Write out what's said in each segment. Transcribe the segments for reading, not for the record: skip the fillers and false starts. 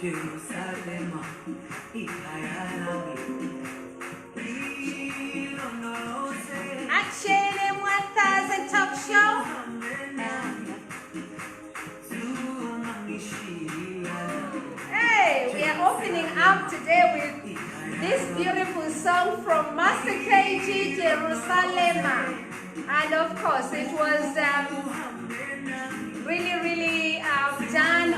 Jerusalem, Achene 1000 Talk Show. Hey, we are opening up today with this beautiful song from Master KG, Jerusalem. And of course, it was really done.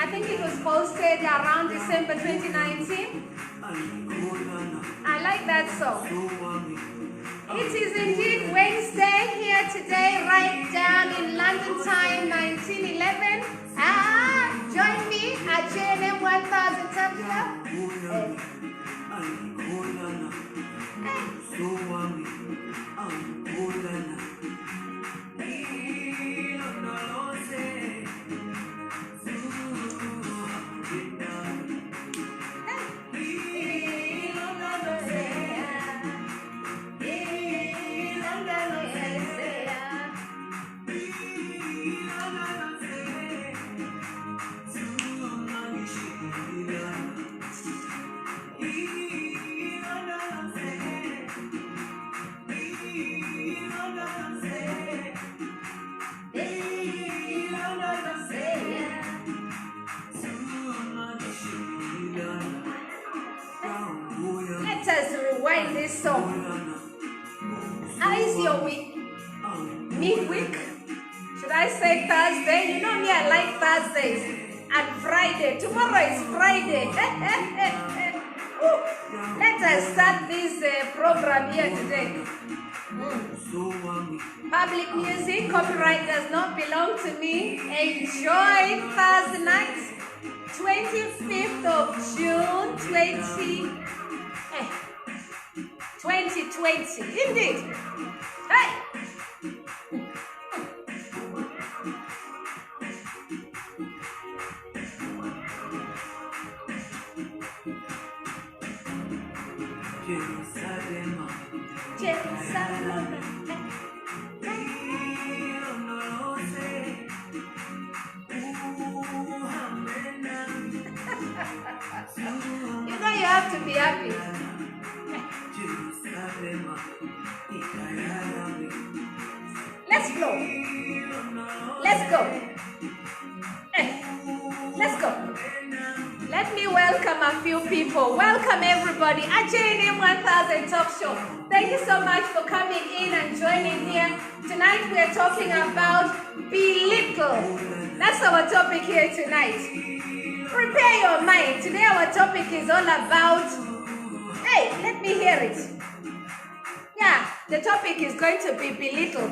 I think it was posted around December 2019. I like that song. It is indeed Wednesday here today, right down in London time, 1911. Join me at JNM 1000 Top Show. Let us rewind this song. How is your week? Midweek? Should I say Thursday? You know me, I like Thursdays. And Friday. Tomorrow is Friday. Let us start this program here today. Public music, copyright does not belong to me. Enjoy Thursday night, 25th of June, 2020. Indeed. Hey! Jerusalem, Jerusalem. You know you have to be happy. Let's flow. Let's go. Let's go. Let me welcome a few people. Welcome everybody at JNM 1000 Talk Show. Thank you so much for coming in and joining here. Tonight we are talking about belittle. That's our topic here tonight. Prepare your mind. Today our topic is all about, hey, let me hear it. Yeah, the topic is going to be belittle.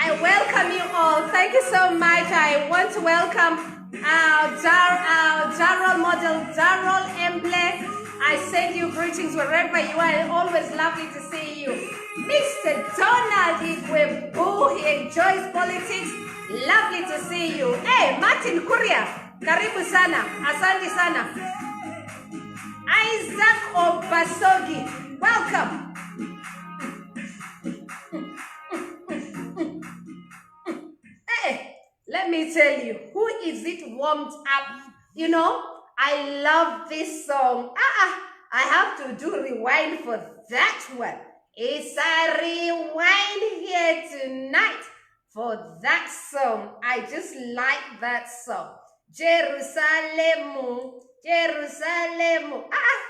I welcome you all. Thank you so much. I want to welcome Darrell Model, Darrell Emble. I send you greetings wherever you are. Always lovely to see you. Mr. Donald Igwebu, he enjoys politics. Lovely to see you. Hey, Martin Kuria, karibu sana. Asante sana. Isaac Obasogi, welcome. Hey, let me tell you, who is it warmed up? You know, I love this song. I have to do rewind for that one. It's a rewind here tonight for that song. I just like that song. Jerusalem, Jerusalem.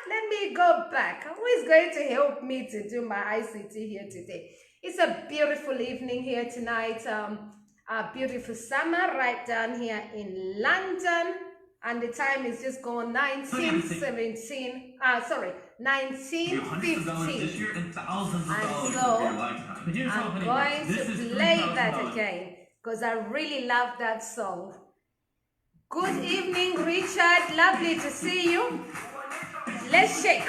Let me go back. Who is going to help me to do my ICT here today? It's a beautiful evening here tonight. A beautiful summer right down here in London. And the time is just gone 1915. And so I'm going to play that again because I really love that song. Good evening, Richard. Lovely to see you. Let's shake.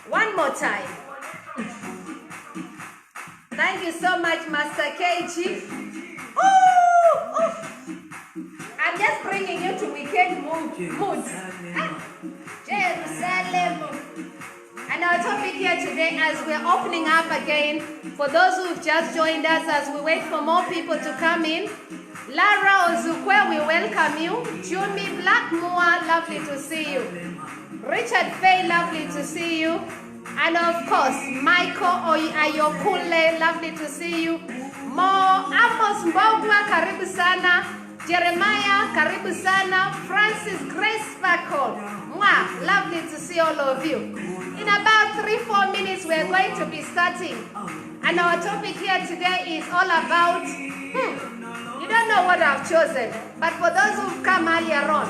One more time. Thank you so much, Master KG. Ooh, ooh. I'm just bringing you to weekend moods. Jerusalem. And our topic here today, as we're opening up again, for those who've just joined us, as we wait for more people to come in, Lara Ozukwe, we welcome you. Jumi Blackmore, lovely to see you. Richard Faye, lovely to see you. And of course, Michael Ayokule, lovely to see you. Mo Amos Mbogwa, karibu sana. Jeremiah, karibu sana. Francis Grace Fakol, mwah, lovely to see all of you. In about 3-4 minutes, we're going to be starting. And our topic here today is all about, you don't know what I've chosen, but for those who've come earlier on,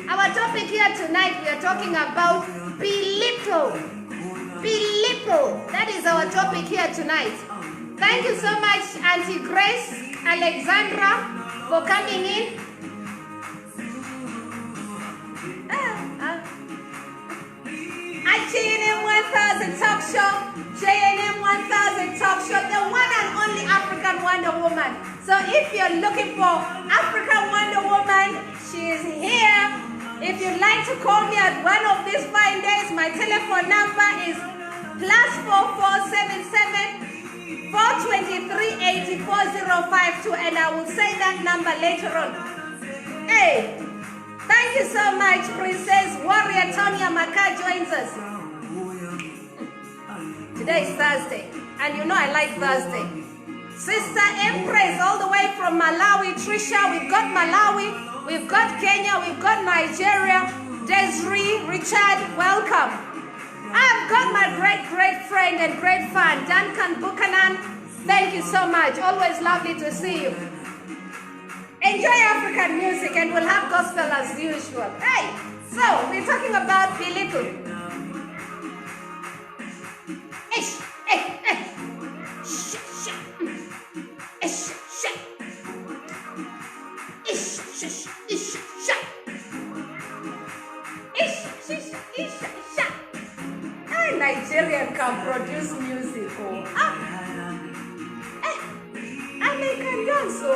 our topic here tonight, we are talking about belittle. Belittle. That is our topic here tonight. Thank you so much, Auntie Grace, Alexandra, for coming in. JNM 1000 Talk Show, JNM 1000 Talk Show, the one and only African Wonder Woman. So if you're looking for African Wonder Woman, she is here. If you'd like to call me at one of these fine days, my telephone number is +4477 423 84052, and I will say that number later on. Hey, thank you so much, Princess Warrior Tonya Maka joins us. Today is Thursday, and you know I like Thursday. Sister Empress, all the way from Malawi. Trisha, we've got Malawi, we've got Kenya, we've got Nigeria. Desiree, Richard, welcome. I've got my great friend and great fan, Duncan Buchanan. Thank you so much. Always lovely to see you. Enjoy African music, and we'll have gospel as usual. Hey, so we're talking about belittle. Ish, eh, eh. Shh, shh. Ish, shh. Ish, shh, ish, shh. Ish, shh, ish, shh. Nigerian can produce music. Oh. And they can dance. Oh.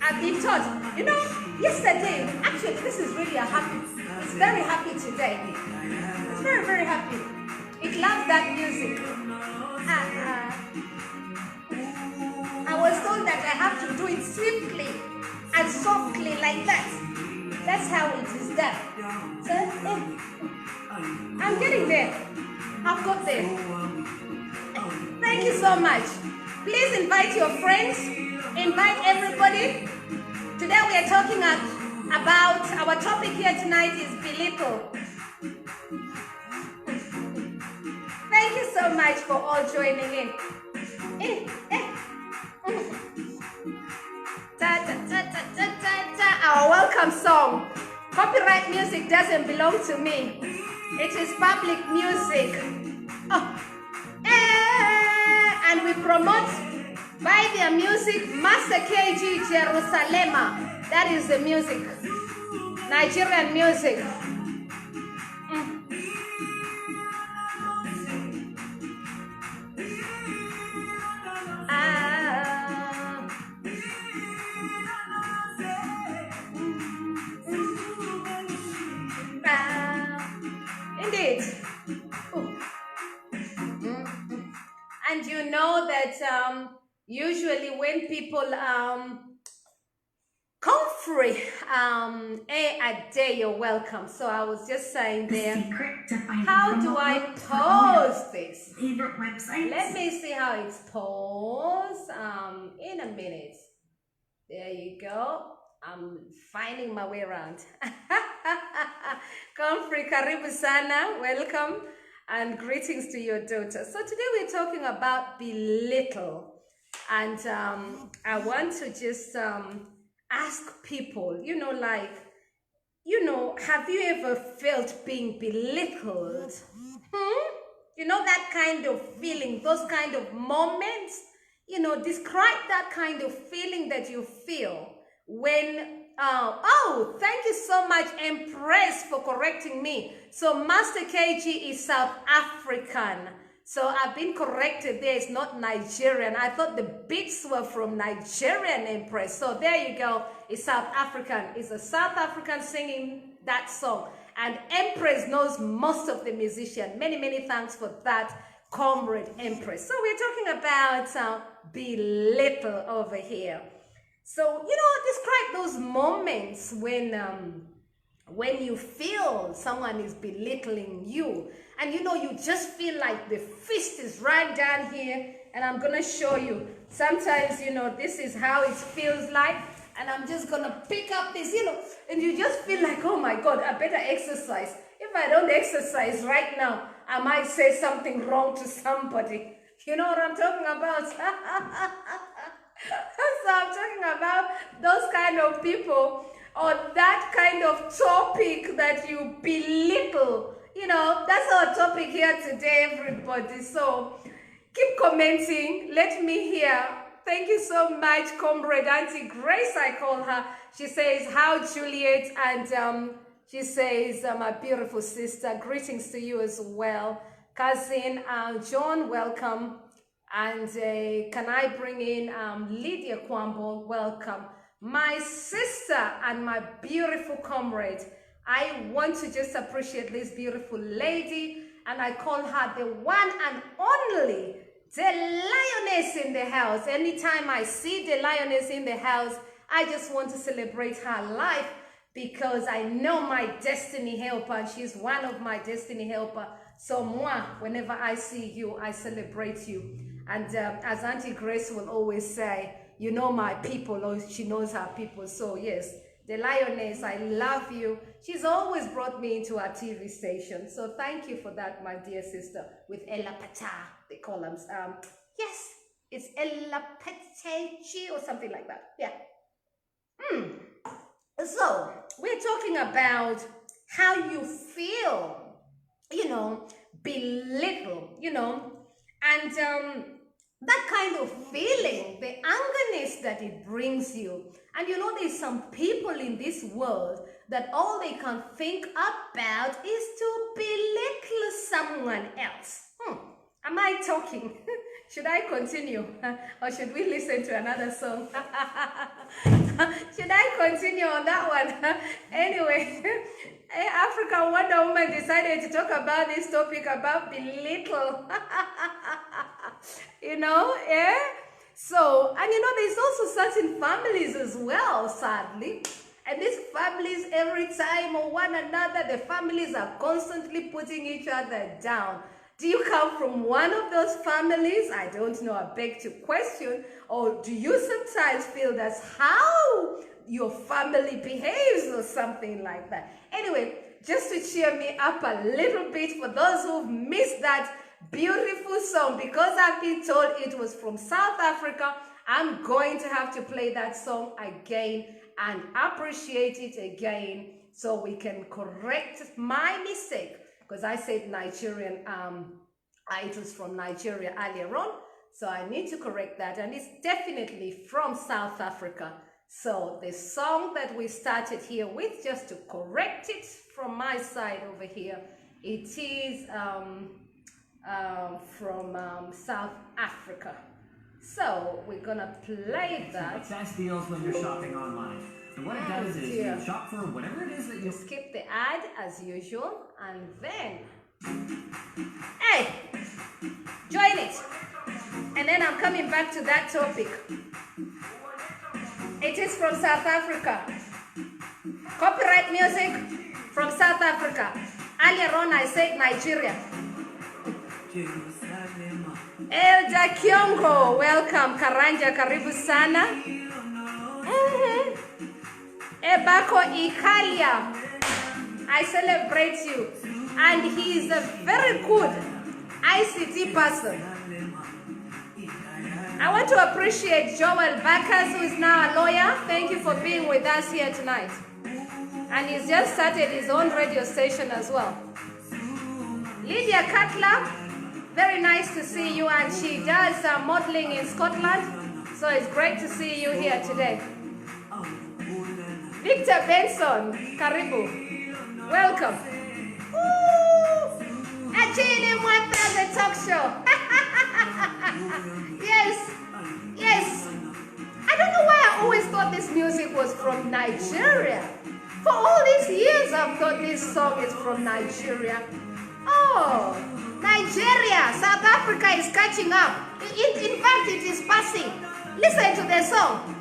I've been taught, you know, yesterday, actually this is really it's very happy today. It's very happy. It loves that music. I was told that I have to do it swiftly and softly like that. That's how it is done. So, I'm getting there. I've got there. Thank you so much. Please invite your friends. Invite everybody. Today we are talking about, our topic here tonight is belittle. Thank you so much for all joining in. Our welcome song. Copyright music doesn't belong to me. It is public music. Oh. And we promote, buy their music, Master KG Jerusalema. That is the music. Nigerian music. Indeed. And you know that usually when people Comfrey, Ade, you're welcome. So I was just saying there, how do I pause this? Favorite websites? Let me see how it's paused. In a minute. There you go. I'm finding my way around. Comfrey, karibu sana, welcome, and greetings to your daughter. So today we're talking about belittle, and I want to just ask people, have you ever felt being belittled? You know, that kind of feeling, those kind of moments, describe that kind of feeling that you feel when, thank you so much, Empress, for correcting me. So Master KG is South African. So I've been corrected there. It's not Nigerian. I thought the beats were from Nigerian Empress. So there you go. It's South African. It's a South African singing that song. And Empress knows most of the musicians. Many, many thanks for that, Comrade Empress. So we're talking about belittle over here. So, describe those moments when you feel someone is belittling you, and you just feel like the fist is right down here, and I'm gonna show you. Sometimes, this is how it feels like, and I'm just gonna pick up this, and you just feel like, oh my God, I better exercise. If I don't exercise right now, I might say something wrong to somebody. You know what I'm talking about? So I'm talking about those kind of people, or that kind of topic that you belittle. That's our topic here today, everybody. So keep commenting. Let me hear. Thank you so much, Comrade Auntie Grace, I call her. She says, how Juliet, and she says, my beautiful sister, greetings to you as well. Cousin John, welcome. And can I bring in Lydia Kwambo, welcome. My sister and my beautiful comrade, I want to just appreciate this beautiful lady, and I call her the one and only, the lioness in the house. Anytime I see the lioness in the house, I just want to celebrate her life, because I know my destiny helper, and she's one of my destiny helper. So moi, whenever I see you, I celebrate you. And as Auntie Grace will always say, my people, or she knows her people. So yes, the lioness, I love you. She's always brought me into our TV station. So thank you for that, my dear sister, with Ella Pata, they call them. Yes, it's Ella Patachi or something like that. Yeah. So we're talking about how you feel, belittle, and that kind of feeling, the angerness that it brings you. And there's some people in this world that all they can think about is to belittle someone else. Am I talking? Should I continue? Or should we listen to another song? Should I continue on that one? Anyway, African Wonder Woman decided to talk about this topic about belittle. Yeah? So, and there's also certain families as well, sadly. And these families, every time or one another, the families are constantly putting each other down. Do you come from one of those families? I don't know, I beg to question. Or do you sometimes feel that's how your family behaves or something like that? Anyway, just to cheer me up a little bit for those who've missed that beautiful song, because I've been told it was from South Africa, I'm going to have to play that song again and appreciate it again so we can correct my mistake, because I said Nigerian, it was from Nigeria earlier on, so I need to correct that, and it's definitely from South Africa. So the song that we started here with, just to correct it from my side over here, it is from South Africa. So we're gonna play that. Best deals when you're shopping online. So what it does is you shop for whatever it is that you skip the ad as usual, and then hey, join it. And then I'm coming back to that topic. It is from South Africa. Copyright music from South Africa. Earlier on I said Nigeria. Elda Kiongo, welcome. Karanja, karibu sana. Ebako Ikalia, I celebrate you. And he is a very good ICT person. I want to appreciate Joel Backus, who is now a lawyer. Thank you for being with us here tonight. And he's just started his own radio station as well. Lydia Cutler, very nice to see you, and she does modeling in Scotland, so it's great to see you here today. Victor Benson, karibu, welcome. Ajini Mwatha, the talk Show. Yes, yes. I don't know why I always thought this music was from Nigeria. For all these years, I've thought this song is from Nigeria. Oh, Nigeria, South Africa is catching up. In fact, it is passing. Listen to the song.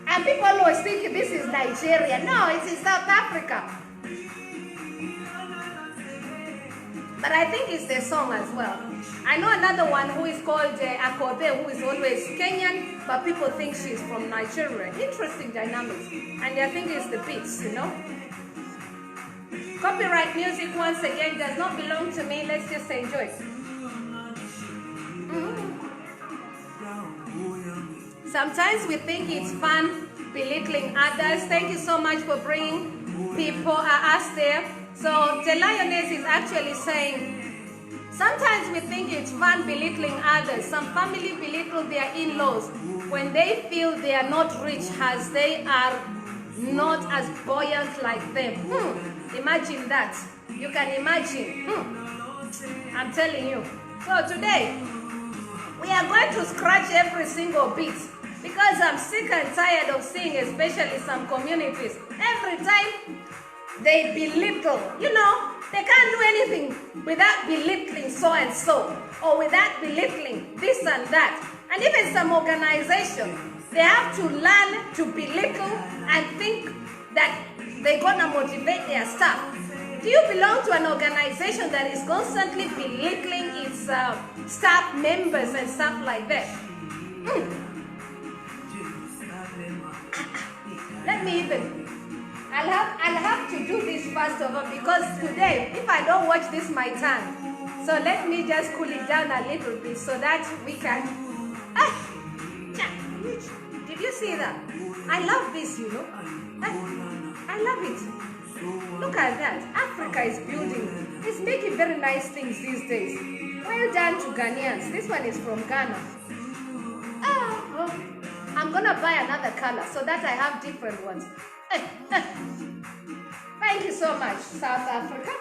And people always think this is Nigeria. No, it's in South Africa. But I think it's the song as well. I know another one who is called Akobe, who is always Kenyan, but people think she's from Nigeria. Interesting dynamics. And I think it's the beats, you know. Copyright music, once again, does not belong to me. Let's just enjoy it. Sometimes we think it's fun belittling others. Thank you so much for bringing people us there. So the lioness is actually saying, sometimes we think it's fun belittling others. Some family belittle their in-laws when they feel they are not rich, as they are not as buoyant like them. Imagine that. You can imagine. I'm telling you. So today, we are going to scratch every single beat, because I'm sick and tired of seeing, especially some communities, every time they belittle, you know, they can't do anything without belittling so and so, or without belittling this and that. And even some organizations, they have to learn to belittle and think that they're gonna motivate their staff. Do you belong to an organization that is constantly belittling its staff members and stuff like that? Let me even, I'll have to do this first of all, because today, if I don't watch this my tongue, so let me just cool it down a little bit so that we can. Did you see that? I love this, you know. I love it. Look at that. Africa is building. It's making very nice things these days. Well done to Ghanaians. This one is from Ghana. I'm gonna buy another color so that I have different ones. Thank you so much, South Africa.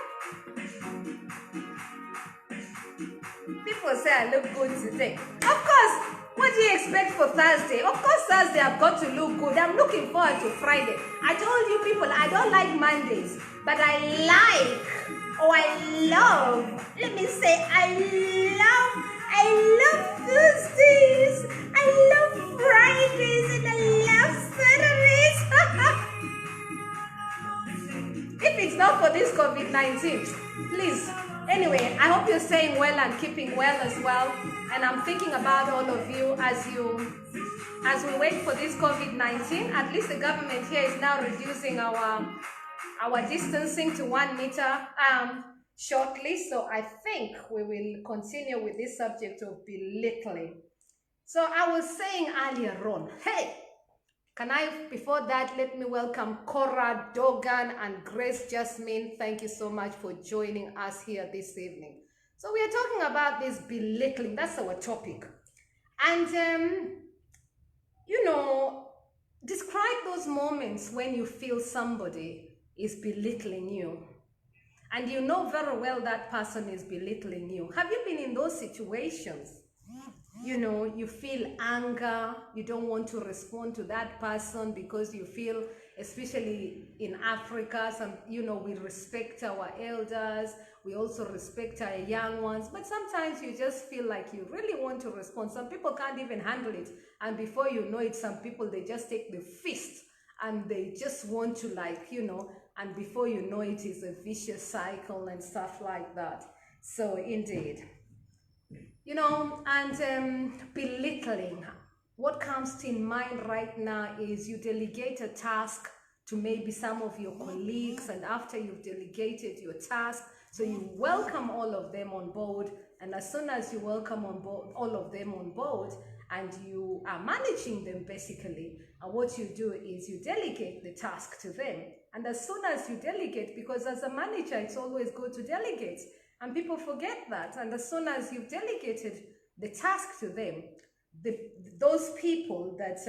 People say I look good today. Of course, what do you expect for Thursday? Of course, Thursday I've got to look good. I'm looking forward to Friday. I told you people, I don't like Mondays, but I love, let me say, I love Thursdays, I love Fridays, and I love Saturdays. If it's not for this COVID-19, please. Anyway, I hope you're staying well and keeping well as well. And I'm thinking about all of you as we wait for this COVID-19. At least the government here is now reducing our distancing to 1 meter shortly. So I think we will continue with this subject of belittling. So I was saying earlier on, hey, before that, let me welcome Cora Dogan and Grace Jasmine. Thank you so much for joining us here this evening. So we are talking about this belittling. That's our topic. And, you know, describe those moments when you feel somebody is belittling you. And you know very well that person is belittling you. Have you been in those situations? You know, you feel anger, you don't want to respond to that person because you feel, especially in Africa, you know, we respect our elders, we also respect our young ones, but sometimes you just feel like you really want to respond. Some people can't even handle it, and before you know it, some people, they just take the fist and they just want to, like, you know, and before you know it, it's a vicious cycle and stuff like that. So indeed. You know, and belittling, what comes in mind right now is you delegate a task to maybe some of your colleagues, and after you've delegated your task, so you welcome all of them on board, and as soon as you welcome on board all of them on board, and you are managing them basically, and what you do is you delegate the task to them. And as soon as you delegate, because as a manager, it's always good to delegate, and people forget that. And as soon as you've delegated the task to them, those people that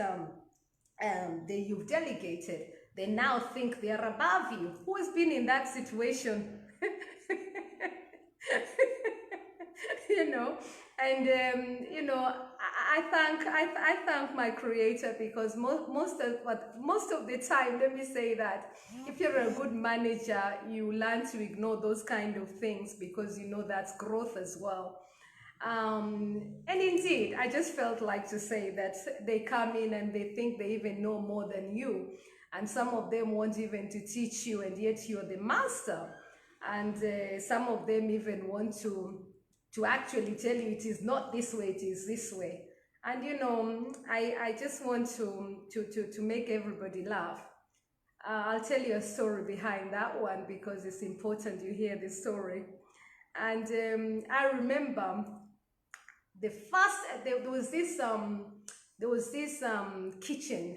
you've delegated, they now think they are above you. Who has been in that situation? You know, And you know, I thank my creator, because most of the time, let me say that if you're a good manager, you learn to ignore those kind of things, because you know that's growth as well. And indeed, I just felt like to say that they come in and they think they even know more than you, and some of them want even to teach you, and yet you're the master. And some of them even want to actually tell you it is not this way, it is this way. And you know, I just want to make everybody laugh. I'll tell you a story behind that one, because it's important you hear the story. And I remember the first there was this kitchen.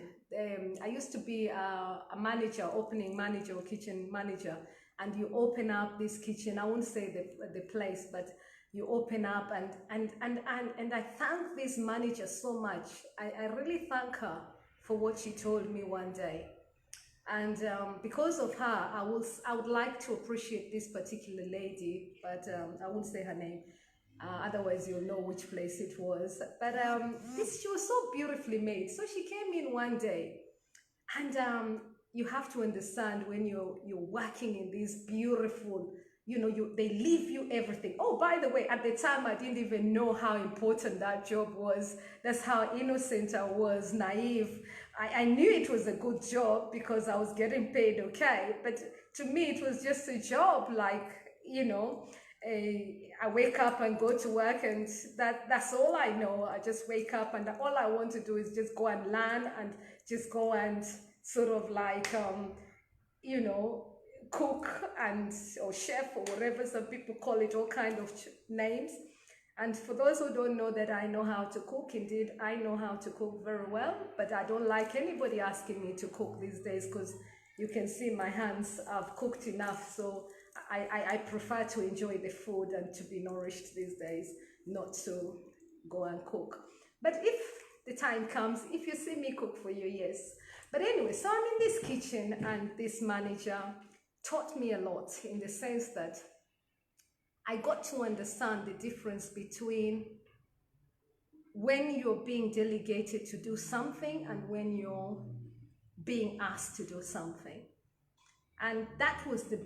I used to be a manager, opening manager or kitchen manager, and you open up this kitchen. I won't say the place, but you open up, and I thank this manager so much. I really thank her for what she told me one day. And because of her, I would like to appreciate this particular lady, but I won't say her name. Otherwise, you'll know which place it was. But she was so beautifully made. So she came in one day, and you have to understand, when you're working in this beautiful, you know, they leave you everything. Oh, by the way, at the time, I didn't even know how important that job was. That's how innocent I was, naive. I knew it was a good job because I was getting paid okay, but to me, it was just a job, like, you know, I wake up and go to work, and that's all I know. I just wake up, and all I want to do is just go and learn, and just go and sort of like, you know, cook, and or chef, or whatever some people call it, all kind of names. And for those who don't know that I know how to cook, indeed, I know how to cook very well, but I don't like anybody asking me to cook these days, because you can see my hands, I've cooked enough, so I prefer to enjoy the food and to be nourished these days, not to go and cook. But if the time comes, if you see me cook for you, yes. But anyway, so I'm in this kitchen, and this manager taught me a lot, in the sense that I got to understand the difference between when you're being delegated to do something and when you're being asked to do something. And that was the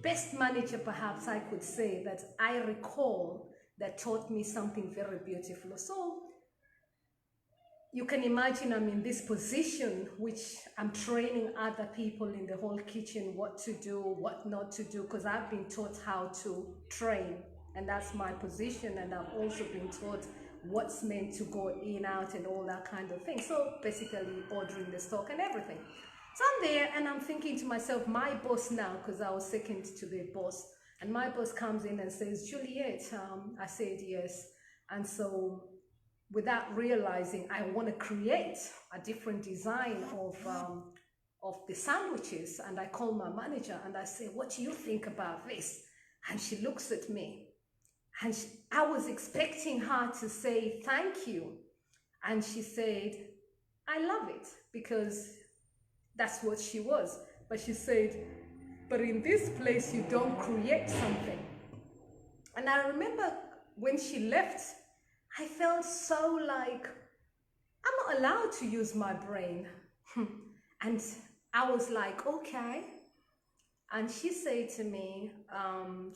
best manager, perhaps I could say, that I recall, that taught me something very beautiful. So you can imagine I'm in this position, which I'm training other people in the whole kitchen what to do, what not to do, because I've been taught how to train, and that's my position. And I've also been taught what's meant to go in, out, and all that kind of thing. So basically ordering the stock and everything. So I'm there, and I'm thinking to myself, my boss now, because I was second to the boss, and my boss comes in and says, Juliet, I said yes. And so without realizing, I want to create a different design of the sandwiches. And I call my manager and I say, what do you think about this? And she looks at me, and I was expecting her to say thank you. And she said, I love it, because that's what she was. But she said, but in this place, you don't create something. And I remember when she left, I felt so like, I'm not allowed to use my brain. And I was like, okay. And she said to me,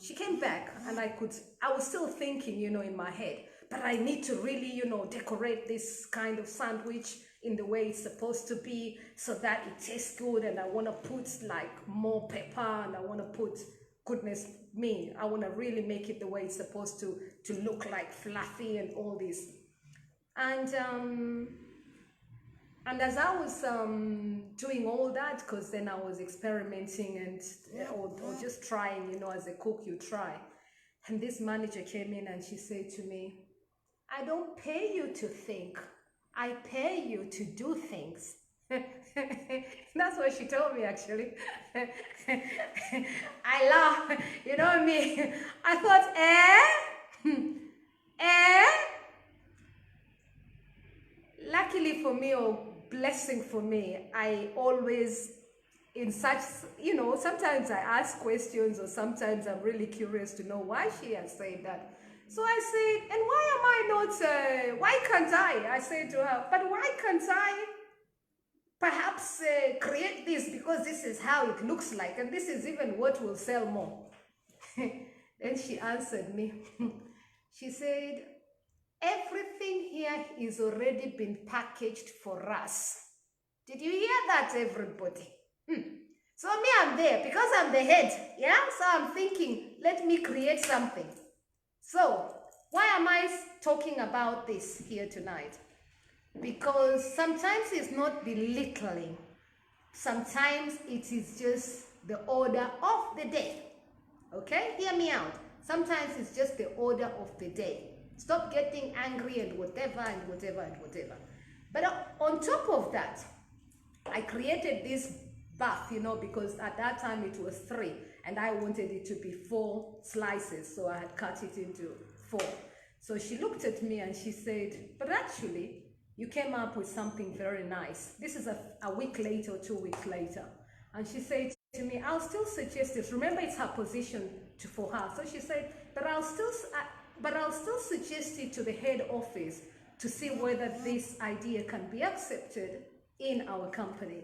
she came back, and I was still thinking, you know, in my head, but I need to really, you know, decorate this kind of sandwich in the way it's supposed to be, so that it tastes good. And I want to put like more pepper, and I want to put, goodness me, I want to really make it the way it's supposed to look like fluffy and all this. And as I was doing all that, because then I was experimenting and or just trying, you know, as a cook you try. And this manager came in and she said to me, I don't pay you to think, I pay you to do things. That's what she told me, actually. I laugh, you know what I mean? I thought, luckily for me, or blessing for me, I always, in such, you know, sometimes I ask questions, or sometimes I'm really curious to know why she has said that. So I said, and why am I not, why can't I said to her, but why can't I perhaps create this, because this is how it looks like, and this is even what will sell more. Then she answered me. She said, everything here is already been packaged for us. Did you hear that, everybody? So me, I'm there because I'm the head, yeah? So I'm thinking, let me create something. So why am I talking about this here tonight? Because sometimes it's not belittling. Sometimes it is just the order of the day. Okay? Hear me out. Sometimes it's just the order of the day. Stop getting angry and whatever and whatever and whatever. But on top of that, I created this bath, you know, because at that time it was 3 and I wanted it to be 4 slices. So I had cut it into 4. So she looked at me and she said, but actually, you came up with something very nice. This is a week later or 2 weeks later. And she said to me, I'll still suggest it. Remember, it's her position for her. So she said, but I'll still suggest it to the head office to see whether this idea can be accepted in our company.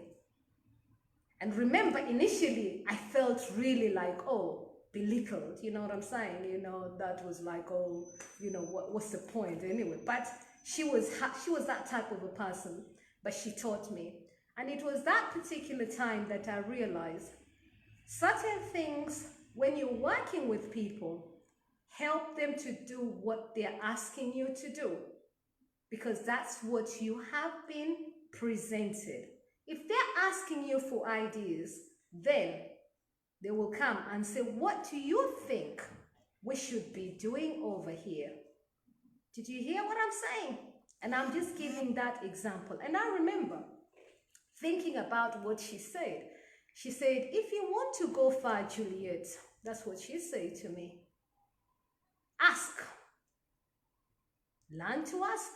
And remember, initially, I felt really like, oh, belittled. You know what I'm saying? You know, that was like, oh, you know, what's the point anyway? But she was that type of a person, but she taught me. And it was that particular time that I realized certain things, when you're working with people, help them to do what they're asking you to do, because that's what you have been presented. If they're asking you for ideas, then they will come and say, what do you think we should be doing over here? Did you hear what I'm saying? And I'm just giving that example. And I remember thinking about what she said. She said, if you want to go far, Juliet, that's what she said to me. Ask. Learn to ask.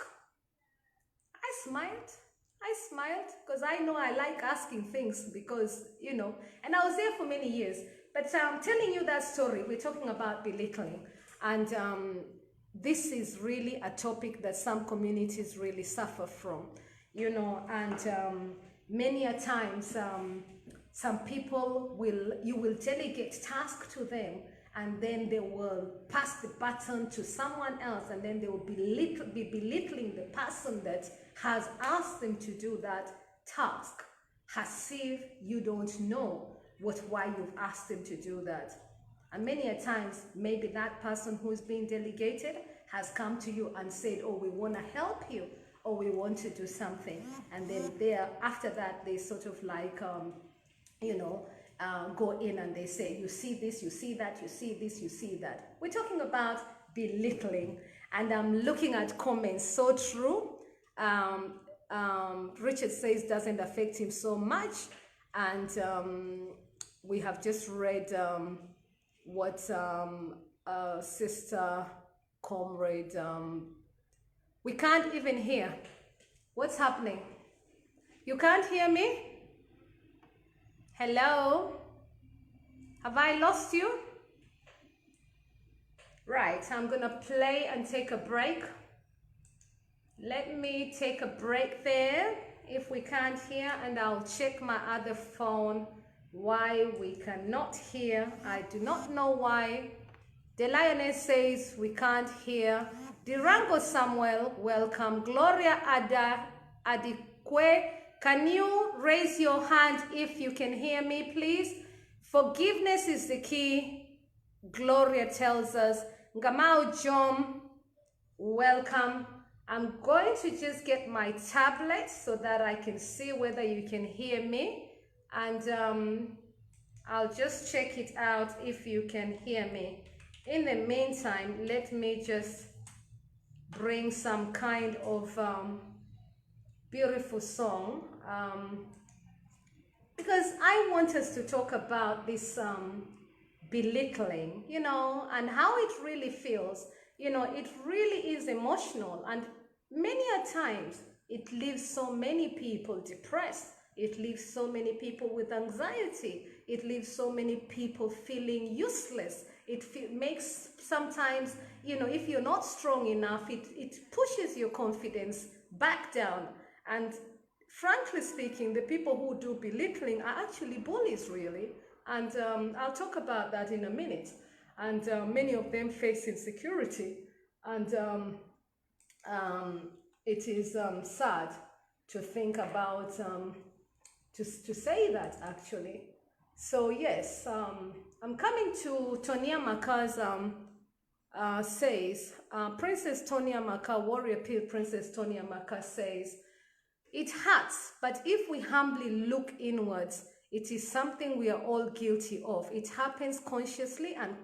I smiled because I know I like asking things because, you know, and I was there for many years. But I'm telling you that story. We're talking about belittling. And this is really a topic that some communities really suffer from, you know, and many a times some people you will delegate tasks to them, and then they will pass the baton to someone else, and then they will be belittling the person that has asked them to do that task, as if you don't know why you've asked them to do that. And many a times, maybe that person who's being delegated has come to you and said, oh, we want to help you, or we want to do something. And then after that, they sort of like, you know, go in and they say, you see this, you see that, you see this, you see that. We're talking about belittling. And I'm looking at comments, so true. Richard says doesn't affect him so much. And we have just read what Sister Comrade, we can't even hear. What's happening? You can't hear me? Hello? Have I lost you? Right, I'm gonna play and take a break. Let me take a break there if we can't hear, and I'll check my other phone why we cannot hear. I do not know why. The Lioness says we can't hear. Dirango Samuel, welcome. Gloria Adikwe, can you raise your hand if you can hear me, please? Forgiveness is the key, Gloria tells us. Ngamau Jom, welcome. I'm going to just get my tablet so that I can see whether you can hear me. And I'll just check it out if you can hear me. In the meantime, let me just bring some kind of beautiful song, because I want us to talk about this belittling, you know, and how it really feels. You know, it really is emotional, and many a times it leaves so many people depressed. It leaves so many people with anxiety. It leaves so many people feeling useless. makes sometimes, you know, if you're not strong enough, it pushes your confidence back down. And frankly speaking, the people who do belittling are actually bullies, really. And I'll talk about that in a minute. And many of them face insecurity. And it is sad to think about, to say that, actually. So yes, I'm coming to Tonia Maka's says, Princess Tonia Maka, Warrior Pill Princess Tonia Maka says, it hurts, but if we humbly look inwards, it is something we are all guilty of. It happens consciously and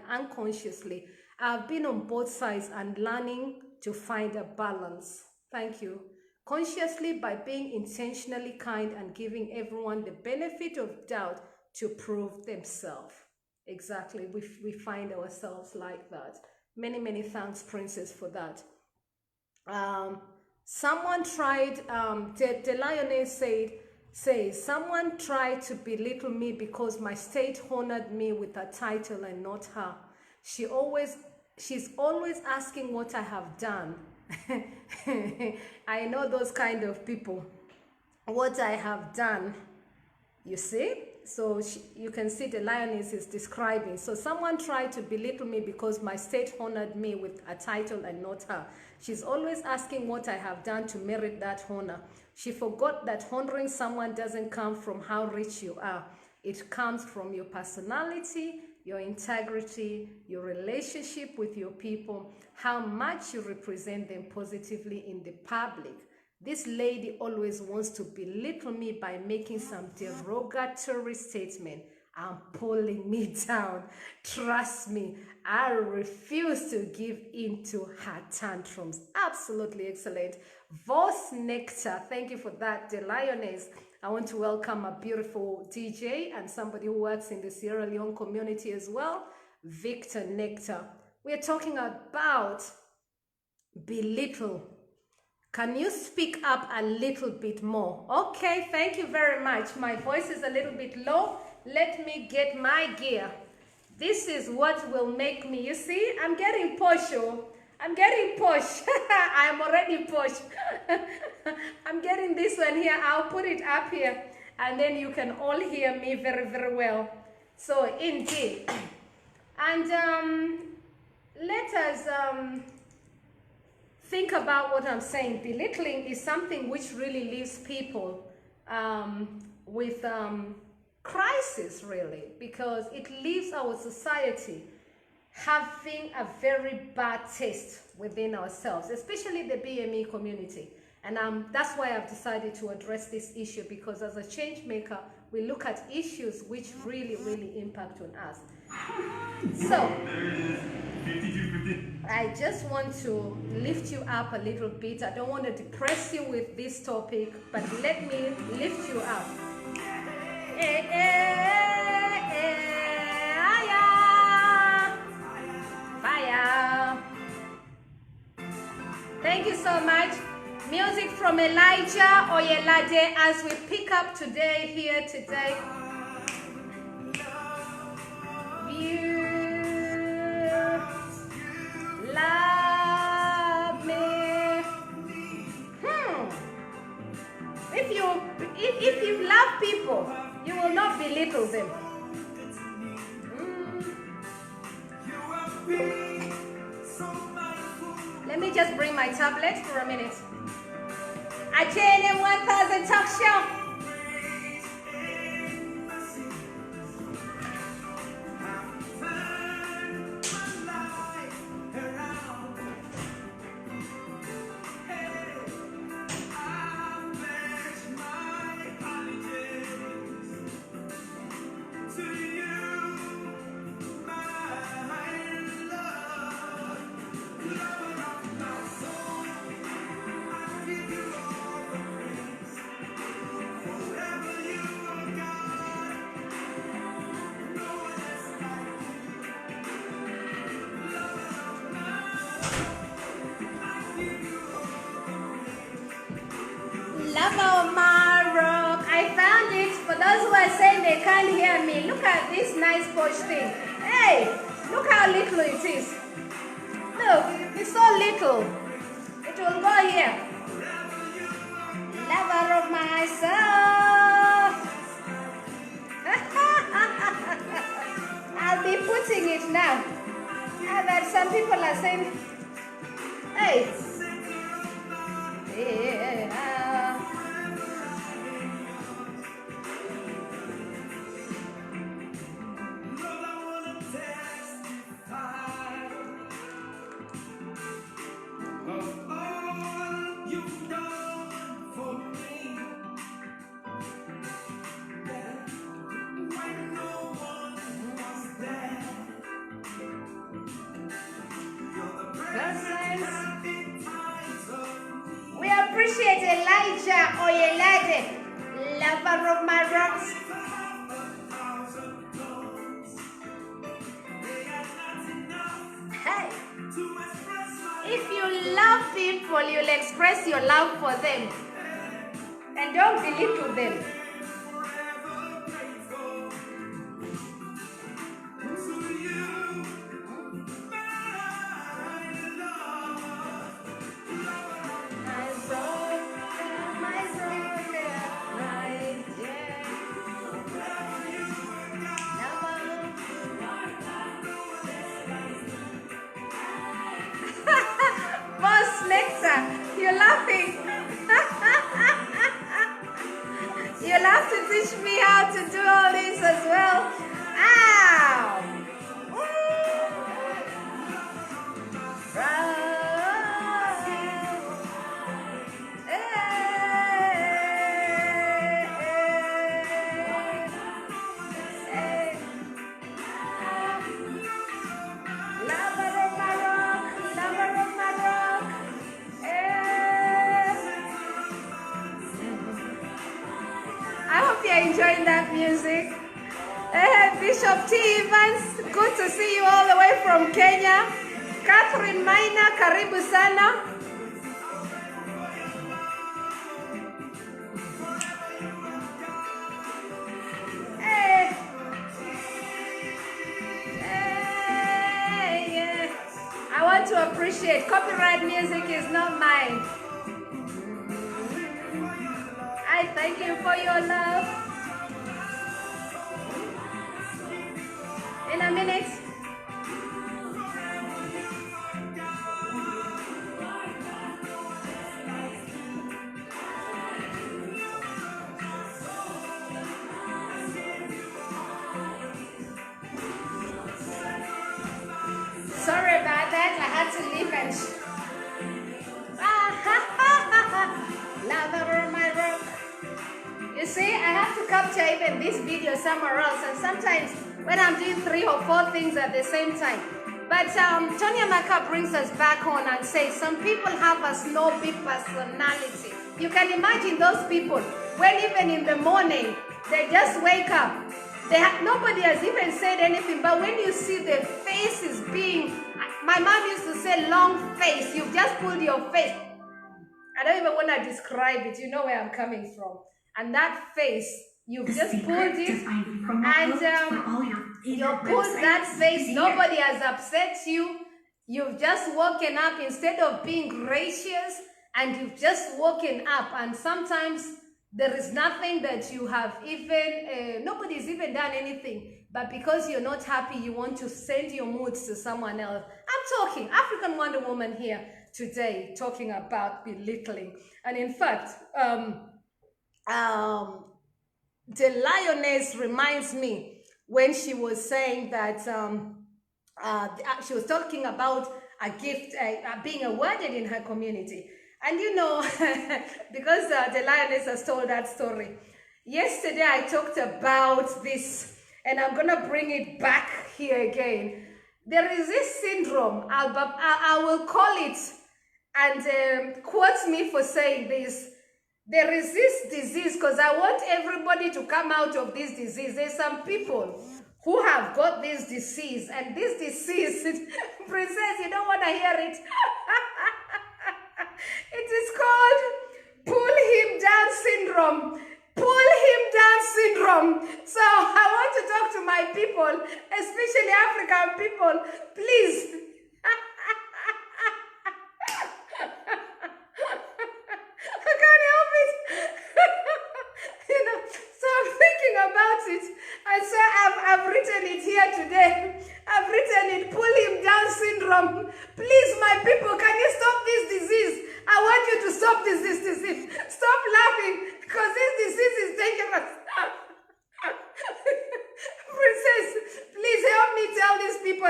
unconsciously. I've been on both sides and learning to find a balance. Thank you. Consciously, by being intentionally kind and giving everyone the benefit of doubt to prove themselves. Exactly, we find ourselves like that. Many, many thanks, Princess, for that. Someone tried, the lioness says, someone tried to belittle me because my state honored me with a title and not her. She's always asking what I have done. I know those kind of people. What I have done, you see? So you can see the lioness is describing. So someone tried to belittle me because my state honored me with a title and not her. She's always asking what I have done to merit that honor. She forgot that honoring someone doesn't come from how rich you are. It comes from your personality, your integrity, your relationship with your people, how much you represent them positively in the public. This lady always wants to belittle me by making some derogatory statement and pulling me down. Trust me, I refuse to give in to her tantrums. Absolutely excellent. Voss Nectar, thank you for that, the lioness. I want to welcome a beautiful DJ and somebody who works in the Sierra Leone community as well, Victor Nectar. We're talking about belittle. Can you speak up a little bit more? Okay, thank you very much. My voice is a little bit low. Let me get my gear. This is what will make me, you see, I'm getting posh. I'm getting posh. I'm already posh. I'm getting this one here. I'll put it up here and then you can all hear me very, very well. So indeed. And let us think about what I'm saying. Belittling is something which really leaves people with crisis, really, because it leaves our society having a very bad taste within ourselves, especially the BME community. And that's why I've decided to address this issue, because as a change maker, we look at issues which really, really impact on us. So, I just want to lift you up a little bit. I don't want to depress you with this topic, but let me lift you up. Thank you so much. Music from Elijah Oyelade as we pick up today, here today. You love me. If you love people, you will not belittle them. Let me just bring my tablet for a minute. JNM 1000 Talk Show. Saying they can't hear me. Look at this nice posh thing. Hey, title. It will go here. Lover of my soul. I'll be putting it now. That some people are saying, hey. Yeah. We appreciate Elijah Oyelade, lover of my rocks. Hey, if you love people, you'll express your love for them. And don't belittle them. You're laughing. You'll have to teach me how to do all this as well. Ow! Enjoying that music. Bishop T. Evans, good to see you all the way from Kenya. Catherine Maina, karibu sana. Yeah. I want to appreciate copyright music is not mine. I thank you for your love. In a minute. Sorry about that. I had to leave and lover my rock. You see, I have to capture even this video somewhere else, and sometimes when I'm doing 3 or 4 things at the same time. But Tonya Maka brings us back on and says some people have a snobby personality. You can imagine those people when even in the morning they just wake up. Nobody has even said anything, but when you see their faces being, my mom used to say long face, you've just pulled your face. I don't even want to describe it, you know where I'm coming from. And that face, you've just pulled it, and you pulled that face, nobody has upset you. You've just woken up instead of being gracious, and you've just woken up, and sometimes there is nothing that you have even, nobody's even done anything, but because you're not happy, you want to send your moods to someone else. I'm talking African Wonder Woman here today, talking about belittling. And in fact, the Lioness reminds me when she was saying that she was talking about a gift being awarded in her community. And you know, because the Lioness has told that story. Yesterday I talked about this, and I'm gonna bring it back here again. There is this syndrome, I will call it, and quote me for saying this. There is this disease, because I want everybody to come out of this disease. There's some people who have got this disease, and this disease, Princess, you don't want to hear it. It is called pull him down syndrome. Pull him down syndrome. So I want to talk to my people, especially African people, please.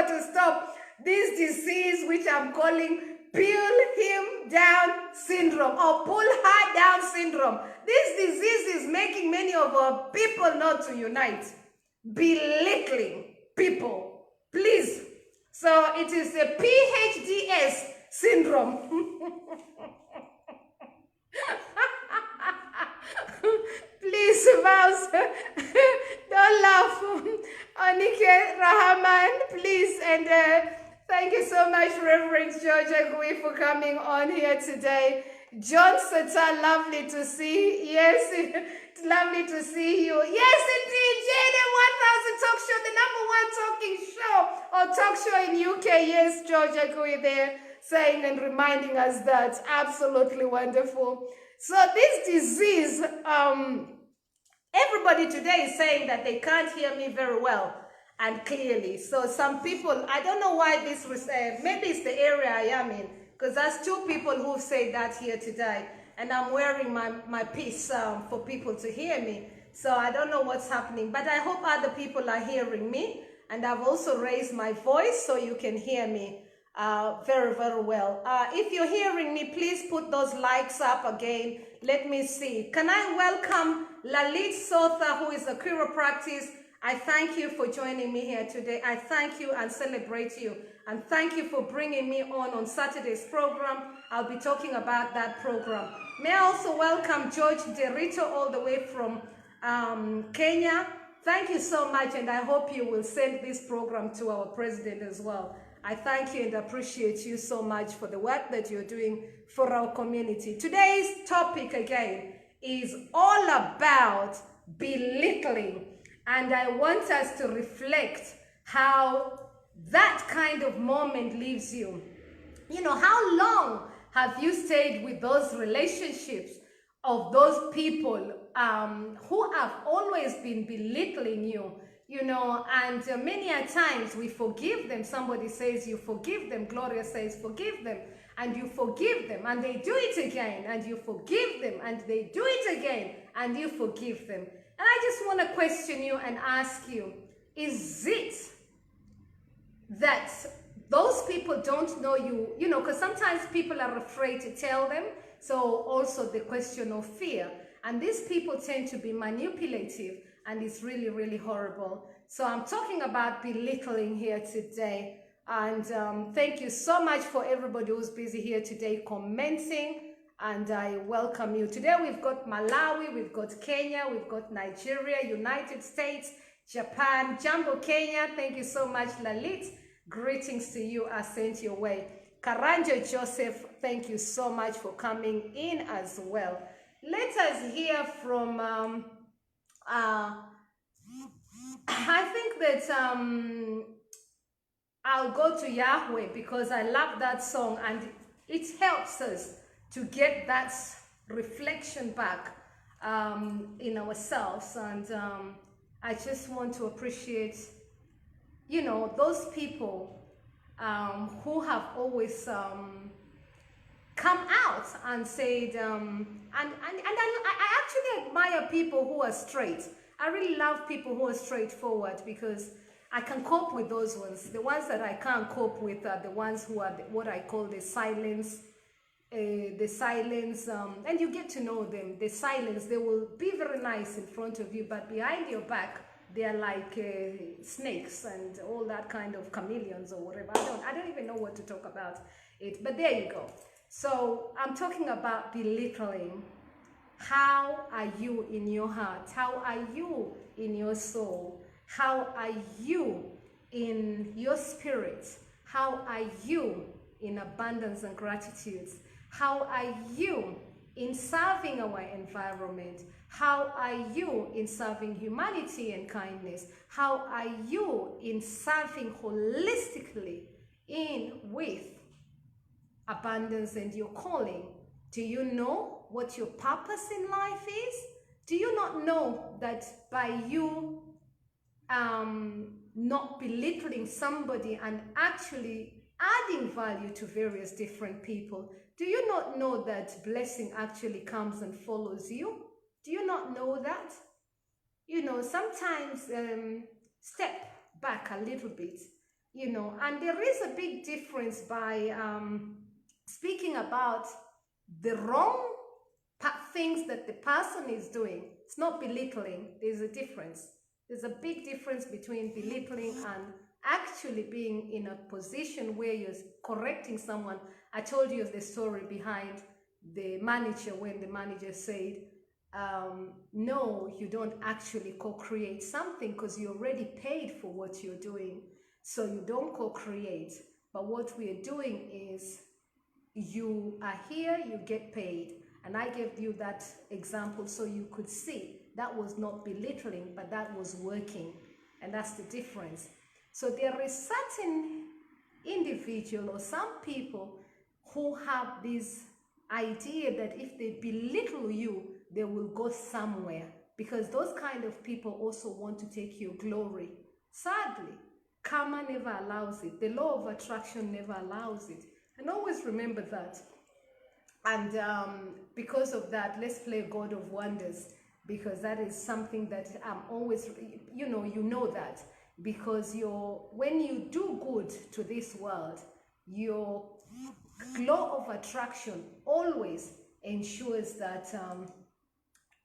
power to stop this disease, which I'm calling pull him down syndrome or pull her down syndrome. This disease is making many of our people not to unite, belittling people. Please. So it is a PHDS syndrome. Please, Mouse, don't laugh. Anike Rahman, please. And thank you so much, Reverend Georgia Gui, for coming on here today. John Sota, lovely to see. Yes, it's lovely to see you. Yes, indeed, JD 1000 Talk Show, the #1 talking show or talk show in UK. Yes, Georgia Gui there saying and reminding us that. Absolutely wonderful. So this disease, everybody today is saying that they can't hear me very well and clearly. So some people, I don't know why this was, maybe it's the area I am in, because there's 2 people who say that here today, and I'm wearing my piece for people to hear me. So I don't know what's happening, but I hope other people are hearing me, and I've also raised my voice so you can hear me very, very well. If you're hearing me, please put those likes up again. Let me see. Can I welcome Lalit Sotha, who is a chiropractic? I thank you for joining me here today. I thank you and celebrate you. And thank you for bringing me on Saturday's program. I'll be talking about that program. May I also welcome George Derito all the way from Kenya. Thank you so much, and I hope you will send this program to our president as well. I thank you and appreciate you so much for the work that you're doing for our community. Today's topic again is all about belittling, and I want us to reflect how that kind of moment leaves you. You know, how long have you stayed with those relationships of those people who have always been belittling you? You know, and many a times we forgive them. Somebody says you forgive them. Gloria says forgive them, and you forgive them, and they do it again, and you forgive them, and they do it again, and you forgive them. And I just want to question you and ask you, is it that those people don't know you? You know, because sometimes people are afraid to tell them. So also the question of fear. And these people tend to be manipulative, and it's really, really horrible. So I'm talking about belittling here today. And thank you so much for everybody who's busy here today commenting. And I welcome you. Today we've got Malawi, we've got Kenya, we've got Nigeria, United States, Japan, Jambo Kenya. Thank you so much, Lalit. Greetings to you are sent your way. Karanja Joseph, thank you so much for coming in as well. Let us hear from I think that I'll go to Yahweh because I love that song, and it helps us to get that reflection back in ourselves. And I just want to appreciate, you know, those people who have always come out and said, and I actually admire people who are straight. I really love people who are straightforward because I can cope with those ones. The ones that I can't cope with are the ones who are what I call the silence, and you get to know them. The silence, they will be very nice in front of you, but behind your back, they are like snakes and all that kind of chameleons or whatever. I don't even know what to talk about it, but there you go. So I'm talking about belittling. How are you in your heart? How are you in your soul? How are you in your spirit? How are you in abundance and gratitude? How are you in serving our environment? How are you in serving humanity and kindness? How are you in serving holistically in with abundance and your calling? Do you know what your purpose in life is? Do you not know that by you not belittling somebody and actually adding value to various different people, do you not know that blessing actually comes and follows you? Do you not know that? You know, sometimes step back a little bit you know. And there is a big difference by speaking about the wrong things that the person is doing. It's not belittling. There's a difference. There's a big difference between belittling and actually being in a position where you're correcting someone. I told you the story behind the manager when the manager said, no, you don't actually co-create something because you already paid for what you're doing. So you don't co-create. But what we're doing is you are here, you get paid. And I gave you that example so you could see that was not belittling, but that was working. And that's the difference. So there is certain individual or some people who have this idea that if they belittle you, they will go somewhere, because those kind of people also want to take your glory. Sadly, karma never allows it. The law of attraction never allows it. And always remember that. And because of that, let's play God of Wonders, because that is something that I'm always, you know that. Because when you do good to this world, your law of attraction always ensures that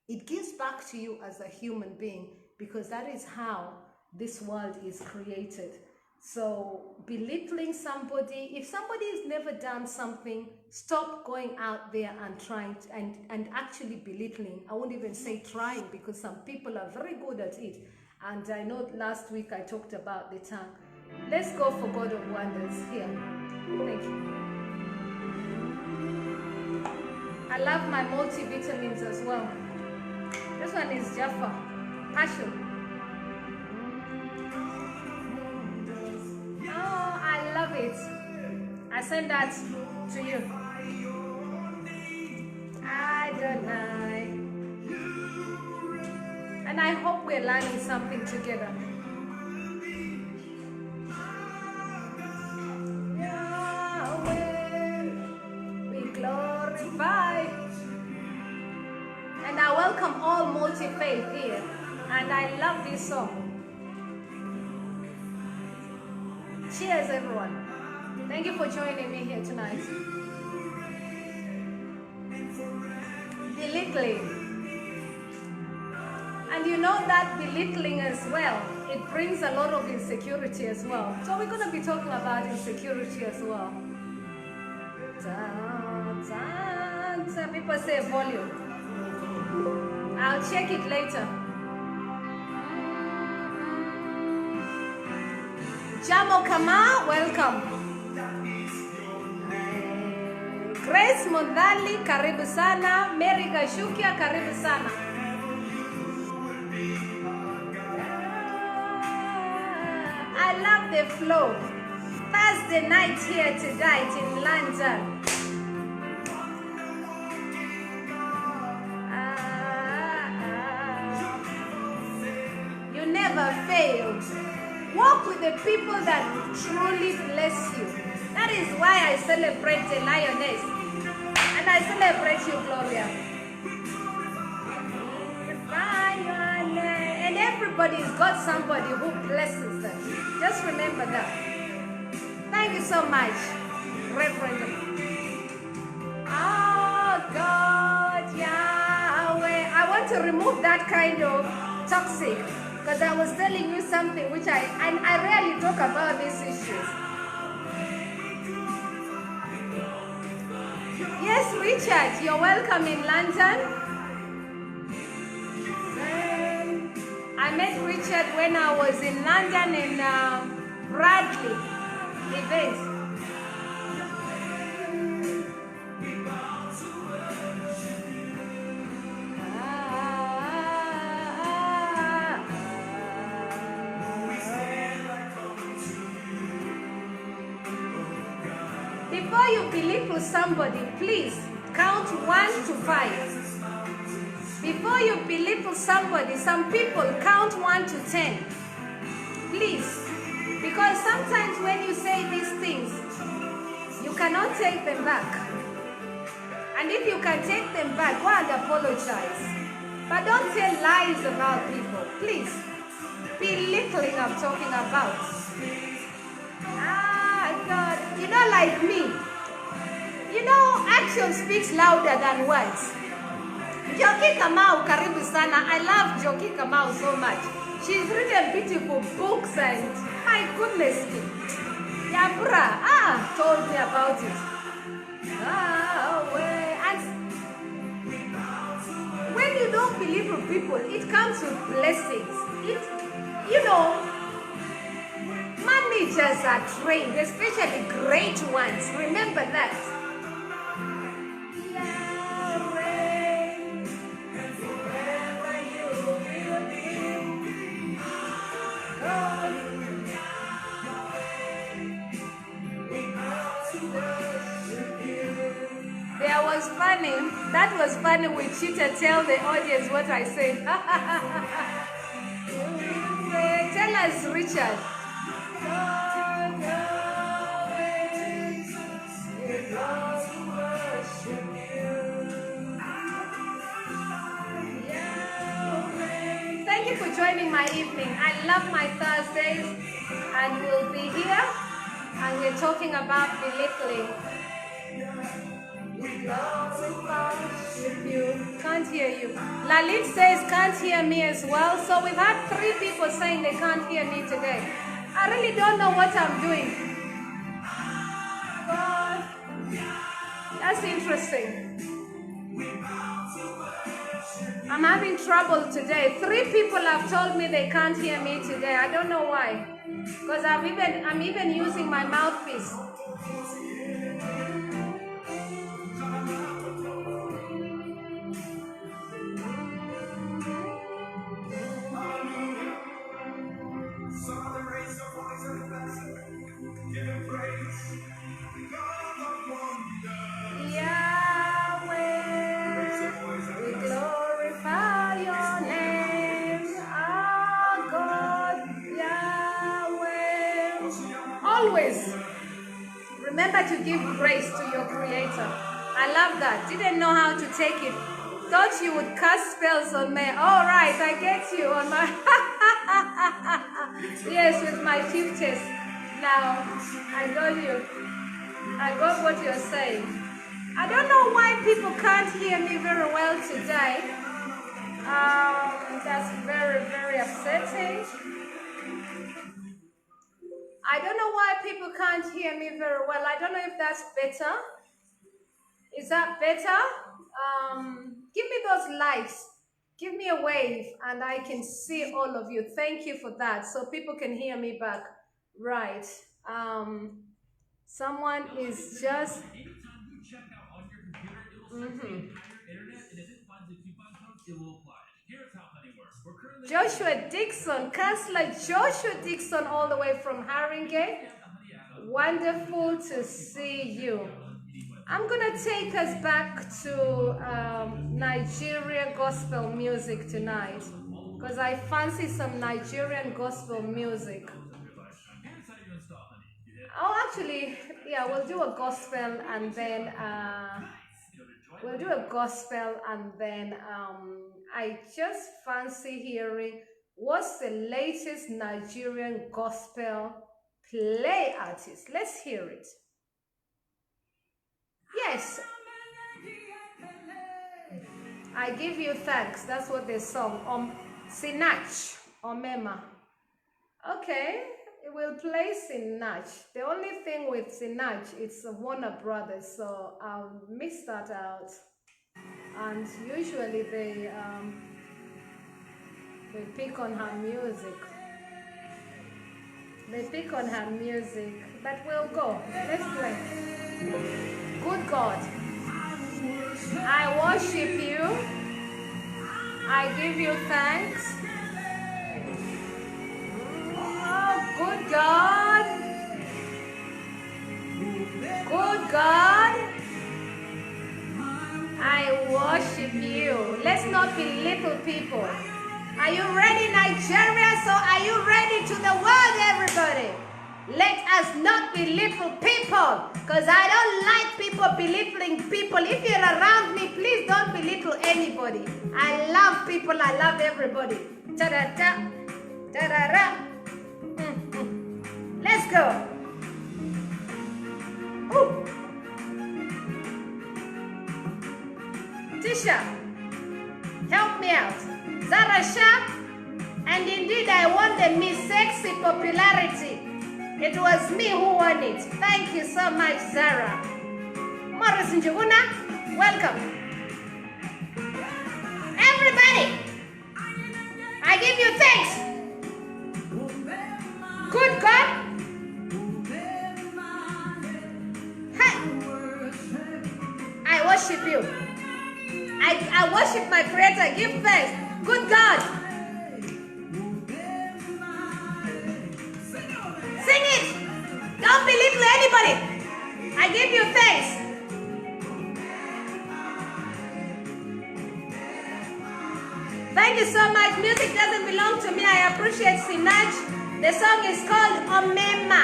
it gives back to you as a human being, because that is how this world is created. So belittling somebody, if somebody has never done something, stop going out there and trying to, and actually belittling. I won't even say trying, because some people are very good at it. And I know last week I talked about the tongue. Let's go for God of Wonders here. Thank you. I love my multivitamins as well. This one is Jaffa, passion. Oh, I love it. I send that to you. Adonai. And I hope we're learning something together. Yahweh, we glorify. And I welcome all multi-faith here. And I love this song. Cheers, everyone. Thank you for joining me here tonight. Belittling. And you know that belittling as well, it brings a lot of insecurity as well. So we're going to be talking about insecurity as well. Some people say volume. I'll check it later. Jamo Kama, welcome. Grace Mondali, karibu sana. Mary Gashukia, karibu sana. I love the flow. Thursday night here tonight in London. You never failed. Walk with the people that truly bless you. That is why I celebrate the Lioness. And I celebrate you, Gloria. And everybody's got somebody who blesses them. Just remember that. Thank you so much, Reverend. Oh, God, Yahweh. I want to remove that kind of toxic. Because I was telling you something which I rarely talk about these issues. Yes, Richard, you're welcome in London. I met Richard when I was in London in Bradley event. Before you belittle somebody, please count 1 to 5. Before you belittle somebody, some people count 1 to 10. Please. Because sometimes when you say these things, you cannot take them back. And if you can take them back, go and apologize. But don't tell lies about people. Please. Belittling I'm talking about. like me. You know, action speaks louder than words. Njoki Kamau, karibu sana. I love Njoki Kamau so much. She's written beautiful books and my goodness. Yabra, told me about it. And when you don't believe in people, it comes with blessings. Managers are trained, especially great ones. Remember that. That was funny with Chita. Tell the audience what I said. Tell us, Richard. Thank you for joining my evening. I love my Thursdays, and we'll be here, and we're talking about belittling. Can't hear you. Lalit says can't hear me as well. So we've had 3 people saying they can't hear me today. I really don't know what I'm doing. But that's interesting. I'm having trouble today. 3 people have told me they can't hear me today. I don't know why. Because I'm even using my mouthpiece. Remember to give praise to your Creator. I love that. Didn't know how to take it. Thought you would cast spells on me. All right, I get you on my... Yes, with my futures. Now, I got you. I got what you're saying. I don't know why people can't hear me very well today. That's very, very upsetting. I don't know why people can't hear me very well. I don't know if that's better. Is that better? Give me those likes. Give me a wave and I can see all of you. Thank you for that. So people can hear me back. Right. Someone is just... Joshua Dixon, Councillor Joshua Dixon, all the way from Haringey. Wonderful to see you. I'm going to take us back to Nigerian gospel music tonight because I fancy some Nigerian gospel music. Oh, actually, yeah, we'll do a gospel and then I just fancy hearing what's the latest Nigerian gospel play artist. Let's hear it. Yes. I give you thanks. That's what they song. Sinach. Omema. Okay. It will play Sinach. The only thing with Sinach, it's Warner Brothers. So I'll miss that out. And usually they pick on her music. They pick on her music. But we'll go. Let's play. Good God, I worship you. I give you thanks. Oh, good God. Good God. I worship you. Let's not belittle people. Are you ready, Nigeria? So are you ready to the world, everybody? Let us not belittle people, because I don't like people belittling people. If you're around me, please don't belittle anybody. I love people. I love everybody. Ta-da-da, ta-da-da. Let's go. Alicia, help me out. Zara Shah, and indeed I won the Miss Sexy popularity. It was me who won it. Thank you so much, Zara. Morris Njuguna, welcome. Everybody, I give you thanks. Good God. Hey. I worship you. I worship my Creator. Give thanks. Good God. Sing it. Don't belittle anybody. I give you thanks. Thank you so much. Music doesn't belong to me. I appreciate Sinach. The song is called Omema.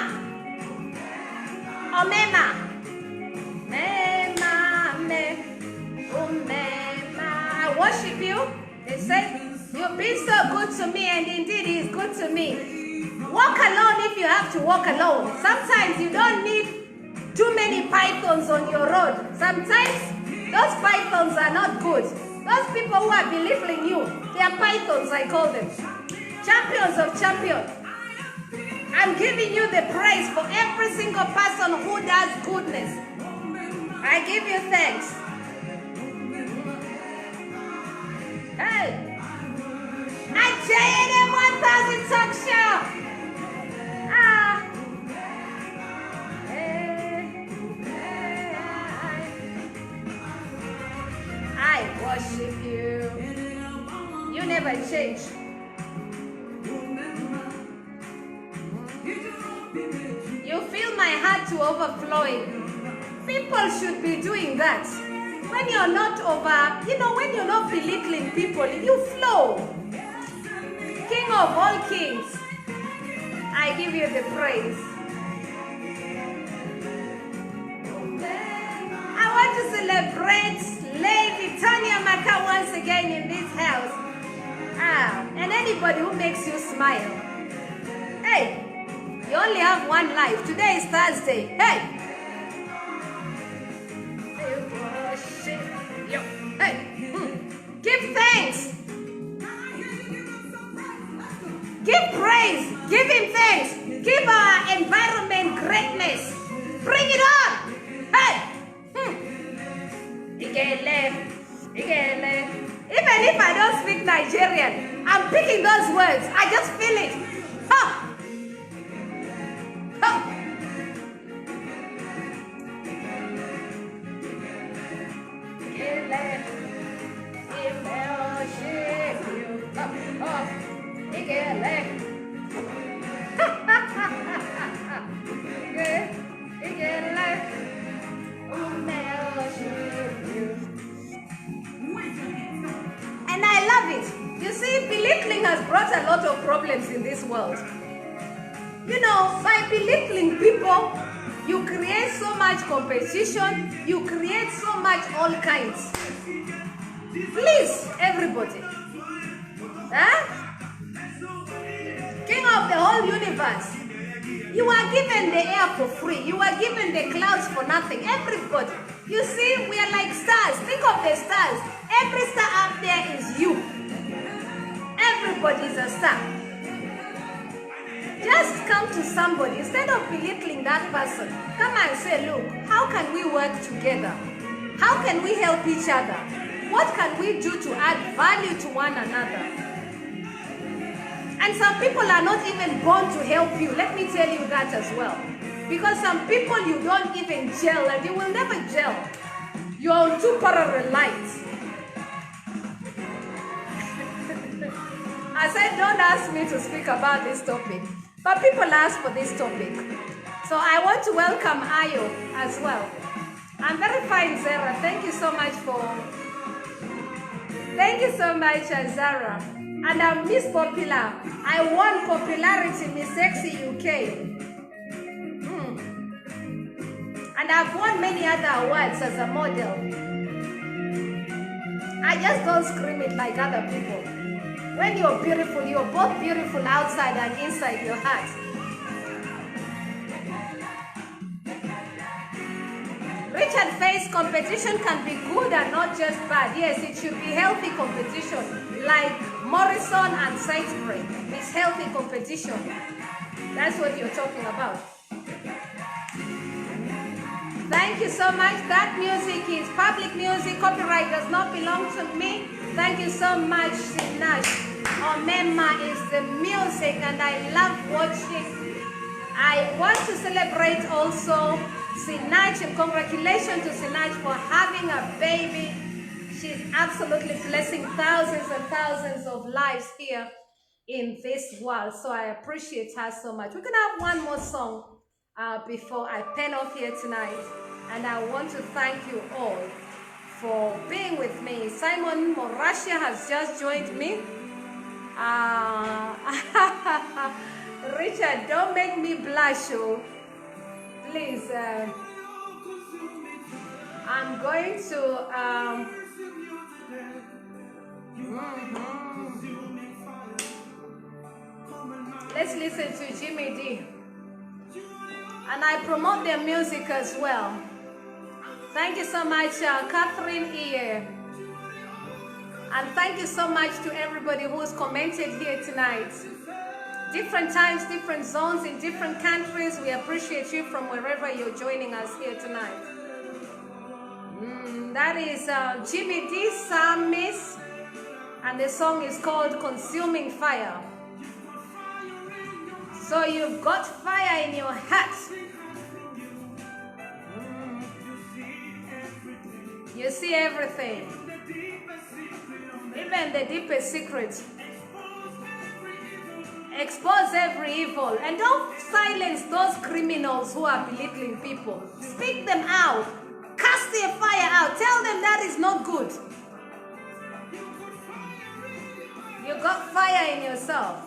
Omema. I worship you. They say, you've been so good to me, and indeed He is good to me. Walk alone if you have to walk alone. Sometimes you don't need too many pythons on your road. Sometimes those pythons are not good. Those people who are belittling you, they are pythons, I call them. Champions of champions. I'm giving you the praise for every single person who does goodness. I give you thanks. Hey! At JNM 1000 Talk Show! I worship you. You never change. You fill my heart to overflowing. People should be doing that. When you're not when you're not belittling people, you flow. King of all kings, I give you the praise. I want to celebrate Lady Tanya Maka once again in this house. And anybody who makes you smile. Hey, you only have one life. Today is Thursday. Hey! Hey! Give thanks! Give praise! Give Him thanks! Give our environment greatness! Bring it on! Hey! Even if I don't speak Nigerian, I'm picking those words. I just feel it. Ha! Ha! And I love it. You see, belittling has brought a lot of problems in this world. You know, by belittling people, you create so much competition, you create so much all kinds. Please, everybody. Huh? King of the whole universe. You are given the air for free. You are given the clouds for nothing. Everybody. You see, we are like stars. Think of the stars. Every star up there is you. Everybody is a star. Just come to somebody. Instead of belittling that person, come and say, look, how can we work together? How can we help each other? What can we do to add value to one another? And some people are not even born to help you. Let me tell you that as well. Because some people you don't even gel, and you will never gel. You're on two parallel lines. I said, don't ask me to speak about this topic. But people ask for this topic. So I want to welcome Ayo as well. I'm very fine, Zara. Thank you so much Zara. And I'm Miss Popular. I won popularity, Miss Sexy UK. And I've won many other awards as a model. I just don't scream it like other people. When you're beautiful, you're both beautiful outside and inside your heart. Richard face, competition can be good and not just bad. Yes, it should be healthy competition, like Morrison and Sainsbury. It's healthy competition. That's what you're talking about. Thank you so much. That music is public music. Copyright does not belong to me. Thank you so much, Sinash. Omema is the music and I love watching. I want to celebrate also Sinach, and congratulations to Sinach for having a baby. She's absolutely blessing thousands and thousands of lives here in this world. So I appreciate her so much. We're going to have one more song before I pen off here tonight. And I want to thank you all for being with me. Simon Morashia has just joined me. Richard, don't make me blush, oh. Please. I'm going to let's listen to Jimmy D. And I promote their music as well. Thank you so much, Catherine E. And thank you so much to everybody who's commented here tonight. Different times, different zones, in different countries. We appreciate you from wherever you're joining us here tonight. That is Jimmy D. Samis. And the song is called Consuming Fire. So you've got fire in your heart. You see everything. Even the deepest secrets. Expose every evil. And don't silence those criminals who are belittling people. Speak them out. Cast their fire out. Tell them that is not good. You got fire in yourself.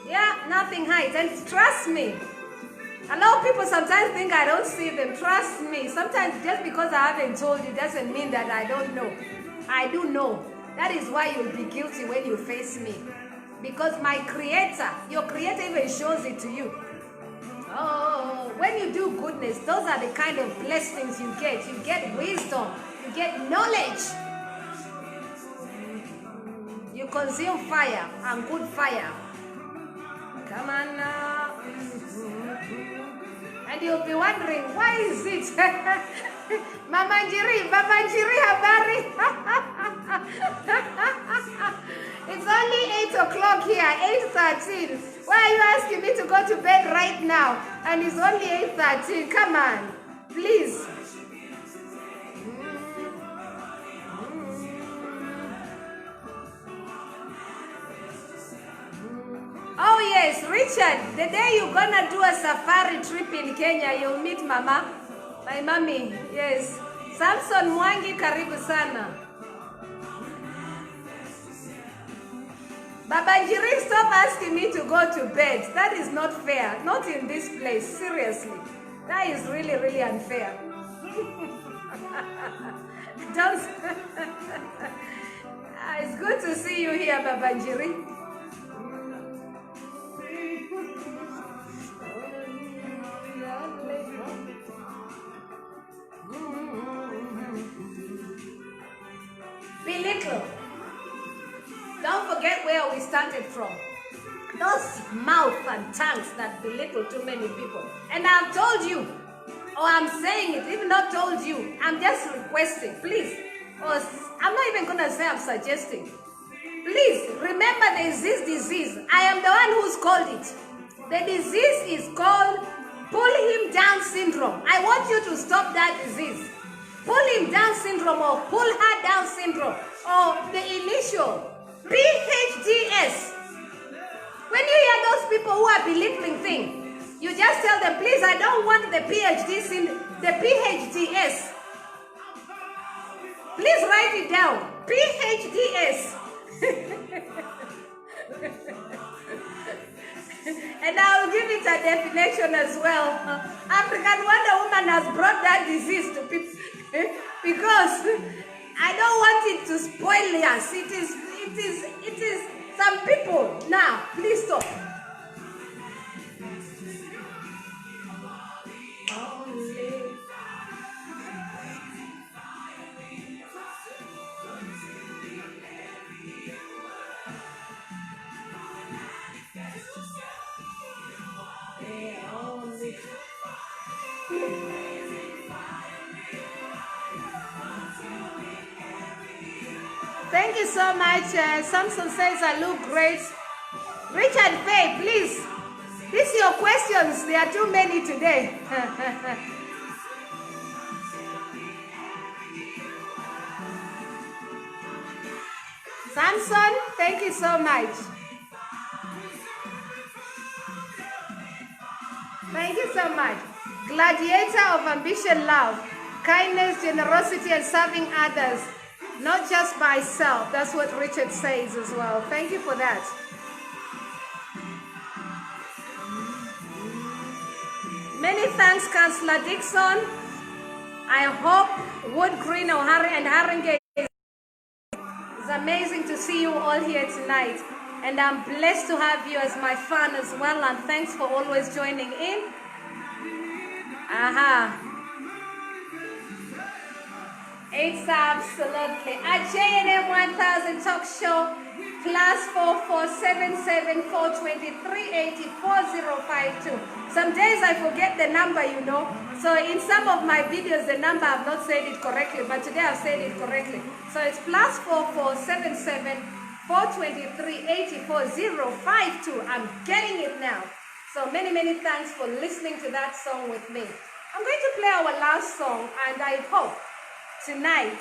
Yeah, nothing hides. And trust me. A lot of people sometimes think I don't see them. Trust me. Sometimes just because I haven't told you doesn't mean that I don't know. I do know. That is why you'll be guilty when you face me. Because my creator, your creator even shows it to you. Oh, when you do goodness, those are the kind of blessings you get. You get wisdom. You get knowledge. You consume fire and good fire. Come on now. And you'll be wondering, why is it? Mama Njiri, habari. It's only 8 o'clock here, 8:13. Why are you asking me to go to bed right now? And it's only 8:13. Come on, please. Oh yes, Richard, the day you're gonna do a safari trip in Kenya, you'll meet Mama, my mommy, yes. Samson Mwangi, karibu sana. Baba Njiri, stop asking me to go to bed. That is not fair, not in this place, seriously. That is really, really unfair. Don't. It's good to see you here, Baba Njiri. Belittle. Don't forget where we started from. Those mouths and tongues that belittle too many people. And I've told you, or I'm saying it, even not told you, I'm just requesting, please. Or I'm not even gonna say I'm suggesting. Please remember there's this disease. I am the one who's called it. The disease is called pull him down syndrome. I want you to stop that disease. Pull him down syndrome or pull her down syndrome or the initial PHDS. When you hear those people who are belittling things, you just tell them, please, I don't want the the PHDS. Please write it down. PHDS. And I will give it a definition as well. African Wonder Woman has brought that disease to people because I don't want it to spoil us. It is some people. Now, please stop. Thank you so much. Samson says I look great. Richard Faye, please. These are your questions. There are too many today. Samson, thank you so much. Thank you so much. Gladiator of ambition, love, kindness, generosity, and serving others, not just myself. That's what Richard says as well. Thank you for that. Many thanks, Councillor Dixon. I hope Wood Green and Haringey. It's amazing to see you all here tonight. And I'm blessed to have you as my fan as well. And thanks for always joining in. It's absolutely a JNM 1000 talk show. +4477423804052. Some days I forget the number, you know. So in some of my videos, the number I've not said it correctly, but today I've said it correctly. So it's +4477423804052. I'm getting it now. So many thanks for listening to that song with me. I'm going to play our last song, and I hope tonight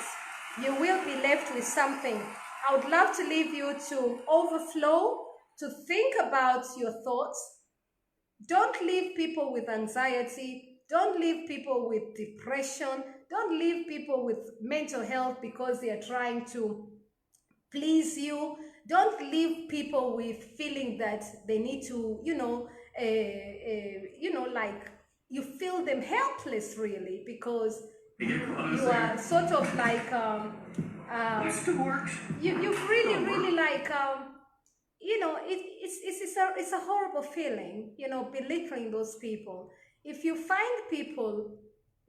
you will be left with something. I would love to leave you to overflow, to think about your thoughts. Don't leave people with anxiety. Don't leave people with depression. Don't leave people with mental health because they are trying to please you. Don't leave people with feeling that they need to, like you feel them helpless really because you are sort of like you really like it's a horrible feeling, belittling those people. If you find people,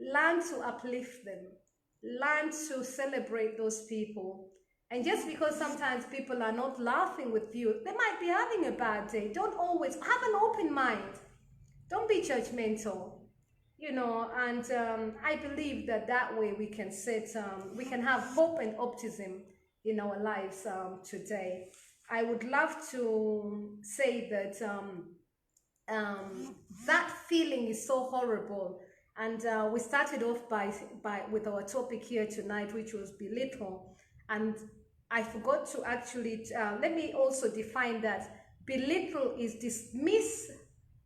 learn to uplift them, learn to celebrate those people. And just because sometimes people are not laughing with you, they might be having a bad day. Don't always have an open mind. Don't be judgmental. And I believe that way we can we can have hope and optimism in our lives today. I would love to say that that feeling is so horrible. And we started off with our topic here tonight, which was belittle. And I forgot to actually, let me also define that. Belittle is dismiss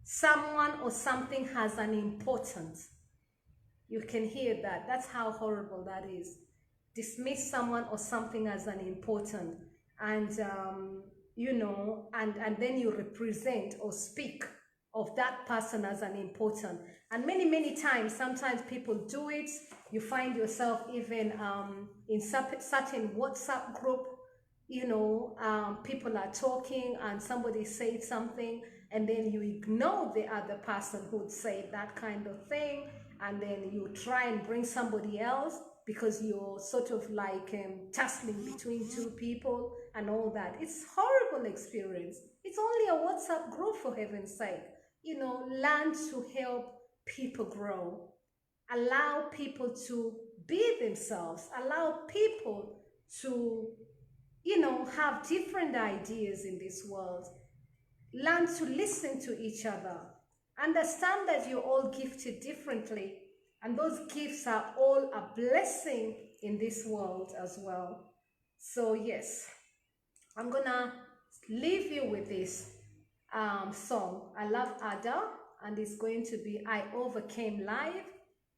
someone or something has an importance. You can hear that. That's how horrible that is. Dismiss someone or something as an important. And, and then you represent or speak of that person as an important. And many times, sometimes people do it. You find yourself even in certain WhatsApp group, people are talking and somebody said something, and then you ignore the other person who would say that kind of thing, and then you try and bring somebody else because you're sort of like tussling between two people and all that. It's a horrible experience. It's only a WhatsApp group, for heaven's sake. Learn to help people grow. Allow people to be themselves. Allow people to, have different ideas in this world. Learn to listen to each other. Understand that you're all gifted differently, and those gifts are all a blessing in this world as well. So yes, I'm gonna leave you with this song. I love Ada, and it's going to be I Overcame Live.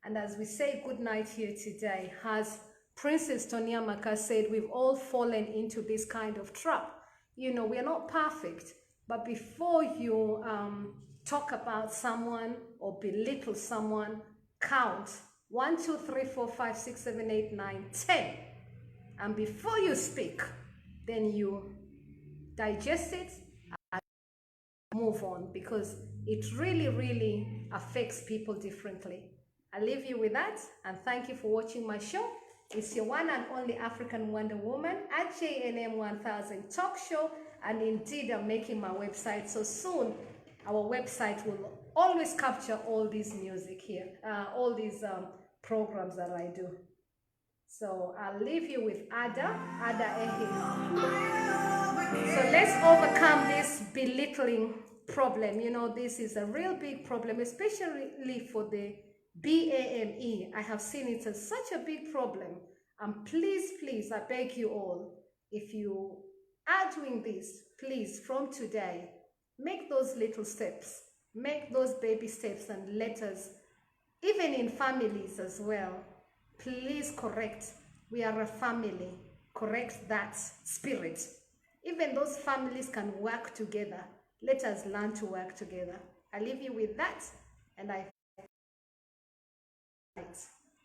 And as we say goodnight here today, as Princess Tonya Maka said, we've all fallen into this kind of trap. We are not perfect, but before you talk about someone or belittle someone, count 1, 2, 3, 4, 5, 6, 7, 8, 9, 10. And before you speak, then you digest it and move on, because it really affects people differently. I leave you with that, and thank you for watching my show. It's your one and only African Wonder Woman at JNM 1000 Talk Show, and indeed I'm making my website, so soon our website will always capture all this music here, all these programs that I do. So I'll leave you with Ada Ehi. So let's overcome this belittling problem. You know, this is a real big problem, especially for the BAME. I have seen it as such a big problem. And please, please, I beg you all, if you are doing this, please, from today, make those little steps, make those baby steps, and let us, even in families as well, please correct. We are a family. Correct that spirit. Even those families can work together. Let us learn to work together. I leave you with that, and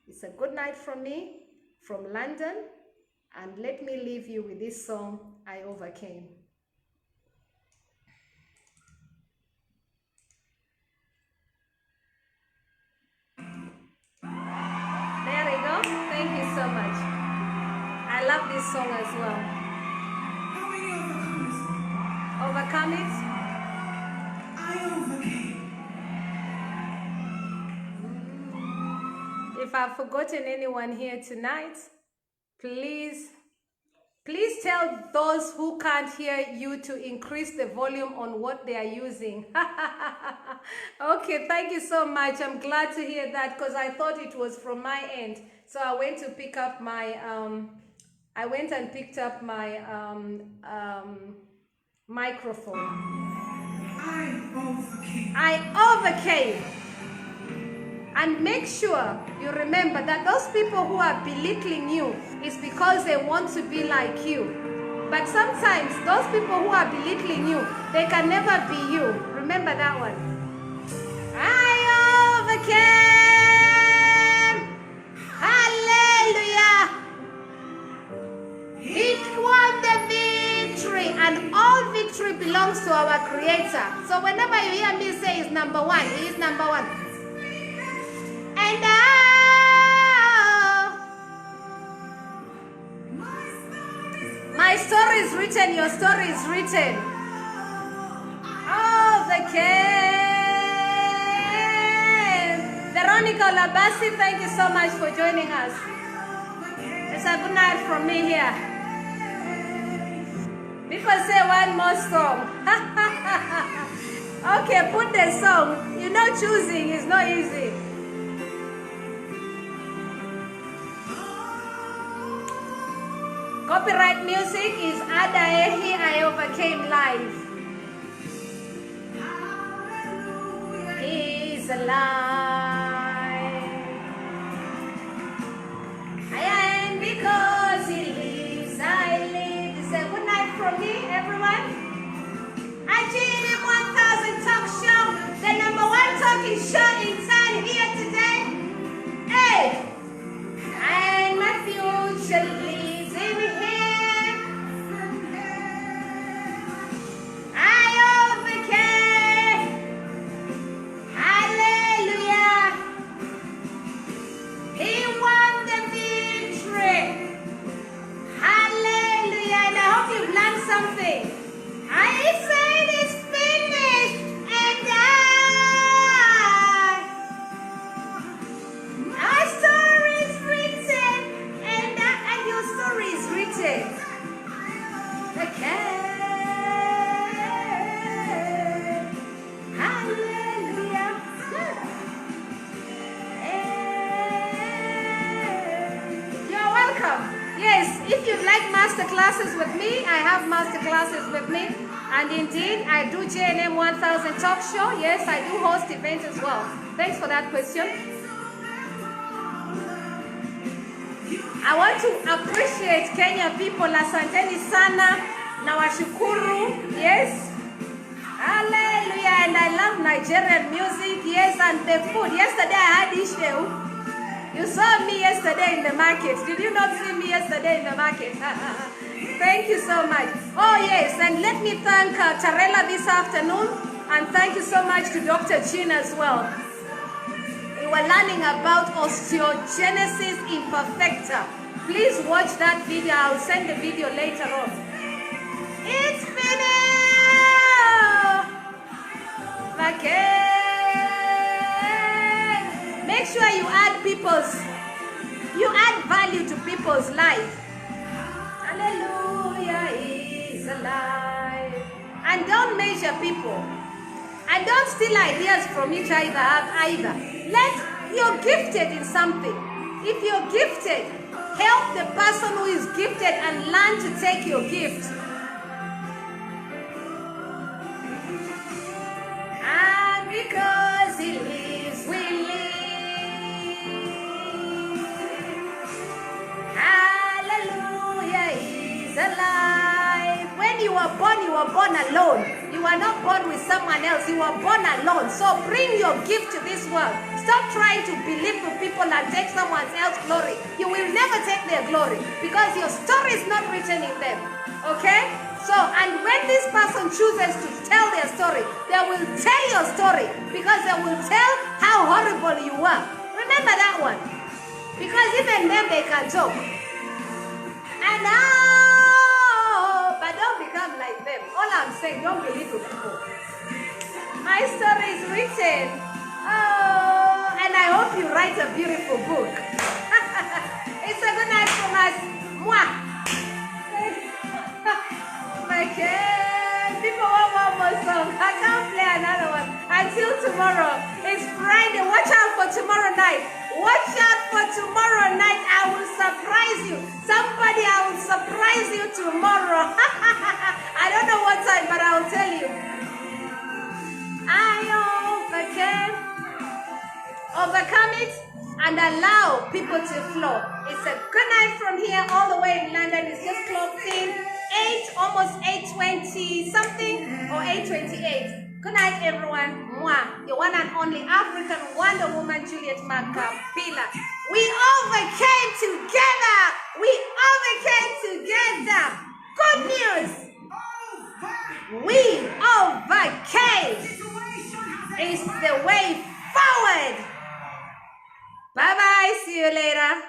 it's a good night from me, from London, and let me leave you with this song, I Overcame. There we go. Thank you so much. I love this song as well. Overcome it? I overcame. If I've forgotten anyone here tonight, please tell those who can't hear you to increase the volume on what they are using. Okay, thank you so much. I'm glad to hear that, because I thought it was from my end. So I went to pick up my, I went and picked up my microphone. I overcame. And make sure you remember that those people who are belittling you is because they want to be like you. But sometimes those people who are belittling you, they can never be you. Remember that one. I overcame. Hallelujah. He won the victory, and all victory belongs to our Creator. So whenever you hear me say He's number one, He is number one. And my story is written, your story is written. Oh, the king. Veronica Labasi, thank you so much for joining us. It's a good night from me here. People say one more song. Okay, put the song. You know, choosing is not easy. Copyright music is Ada Ehi, I Overcame Live. He's alive. And because He lives, I live. It's a good night from me, everyone. Ajini 1000 Talk Show, the #1 talking show in town here today. Hey! And my future lives in Him. I overcame. Hallelujah. He won the victory. Hallelujah. And I hope you've learned something. I said it's finished, and our story is written, and your story is written. Okay. Hallelujah. You're welcome. Yes, if you'd like master classes with me, I have master classes with me. And indeed, I do JNM 1000 Talk Show. Yes, I do host events as well. Thanks for that question. I want to appreciate Kenya people. Asanteni sana. Nawashukuru. Yes. Hallelujah. And I love Nigerian music. Yes, and the food. Yesterday I had issue. You saw me yesterday in the market. Did you not see me yesterday in the market? Thank you so much. Oh yes, and let me thank Tarela this afternoon, and thank you so much to Dr. Chin as well. We were learning about osteogenesis imperfecta. Please watch that video. I'll send the video later on. It's finished. Okay. sure you add value to people's life. Hallelujah is alive. And don't measure people. And don't steal ideas from each other either. You're gifted in something. If you're gifted, help the person who is gifted and learn to take your gift. And because he lives, we live. Hallelujah, he's alive. When you were born alone. You are not born with someone else. You were born alone. So bring your gift to this world. Stop trying to belittle people and take someone else's glory. You will never take their glory because your story is not written in them. Okay? So, and when this person chooses to tell their story, they will tell your story because they will tell how horrible you were. Remember that one. Because even them, they can talk. And but don't become like them. All I'm saying, don't belittle people. My story is written. Oh, and I hope you write a beautiful book. It's a good night from us. Mwah. Okay. People want one more song. I can't play another one until tomorrow. It's Friday. Watch out for tomorrow night. Watch out for tomorrow night. I will surprise you. Somebody, I will surprise you tomorrow. I don't know what time, but I will tell you. I overcome it and allow people to flow. It's a good night from here all the way in London. It's just clocked in 8, almost 8:20 something or 8:28. Good night, everyone. Mwah. Your one and only African Wonder Woman, Juliet Macapila. We overcame together. We overcame together. Good news. We overcame. It's the way forward. Bye-bye. See you later.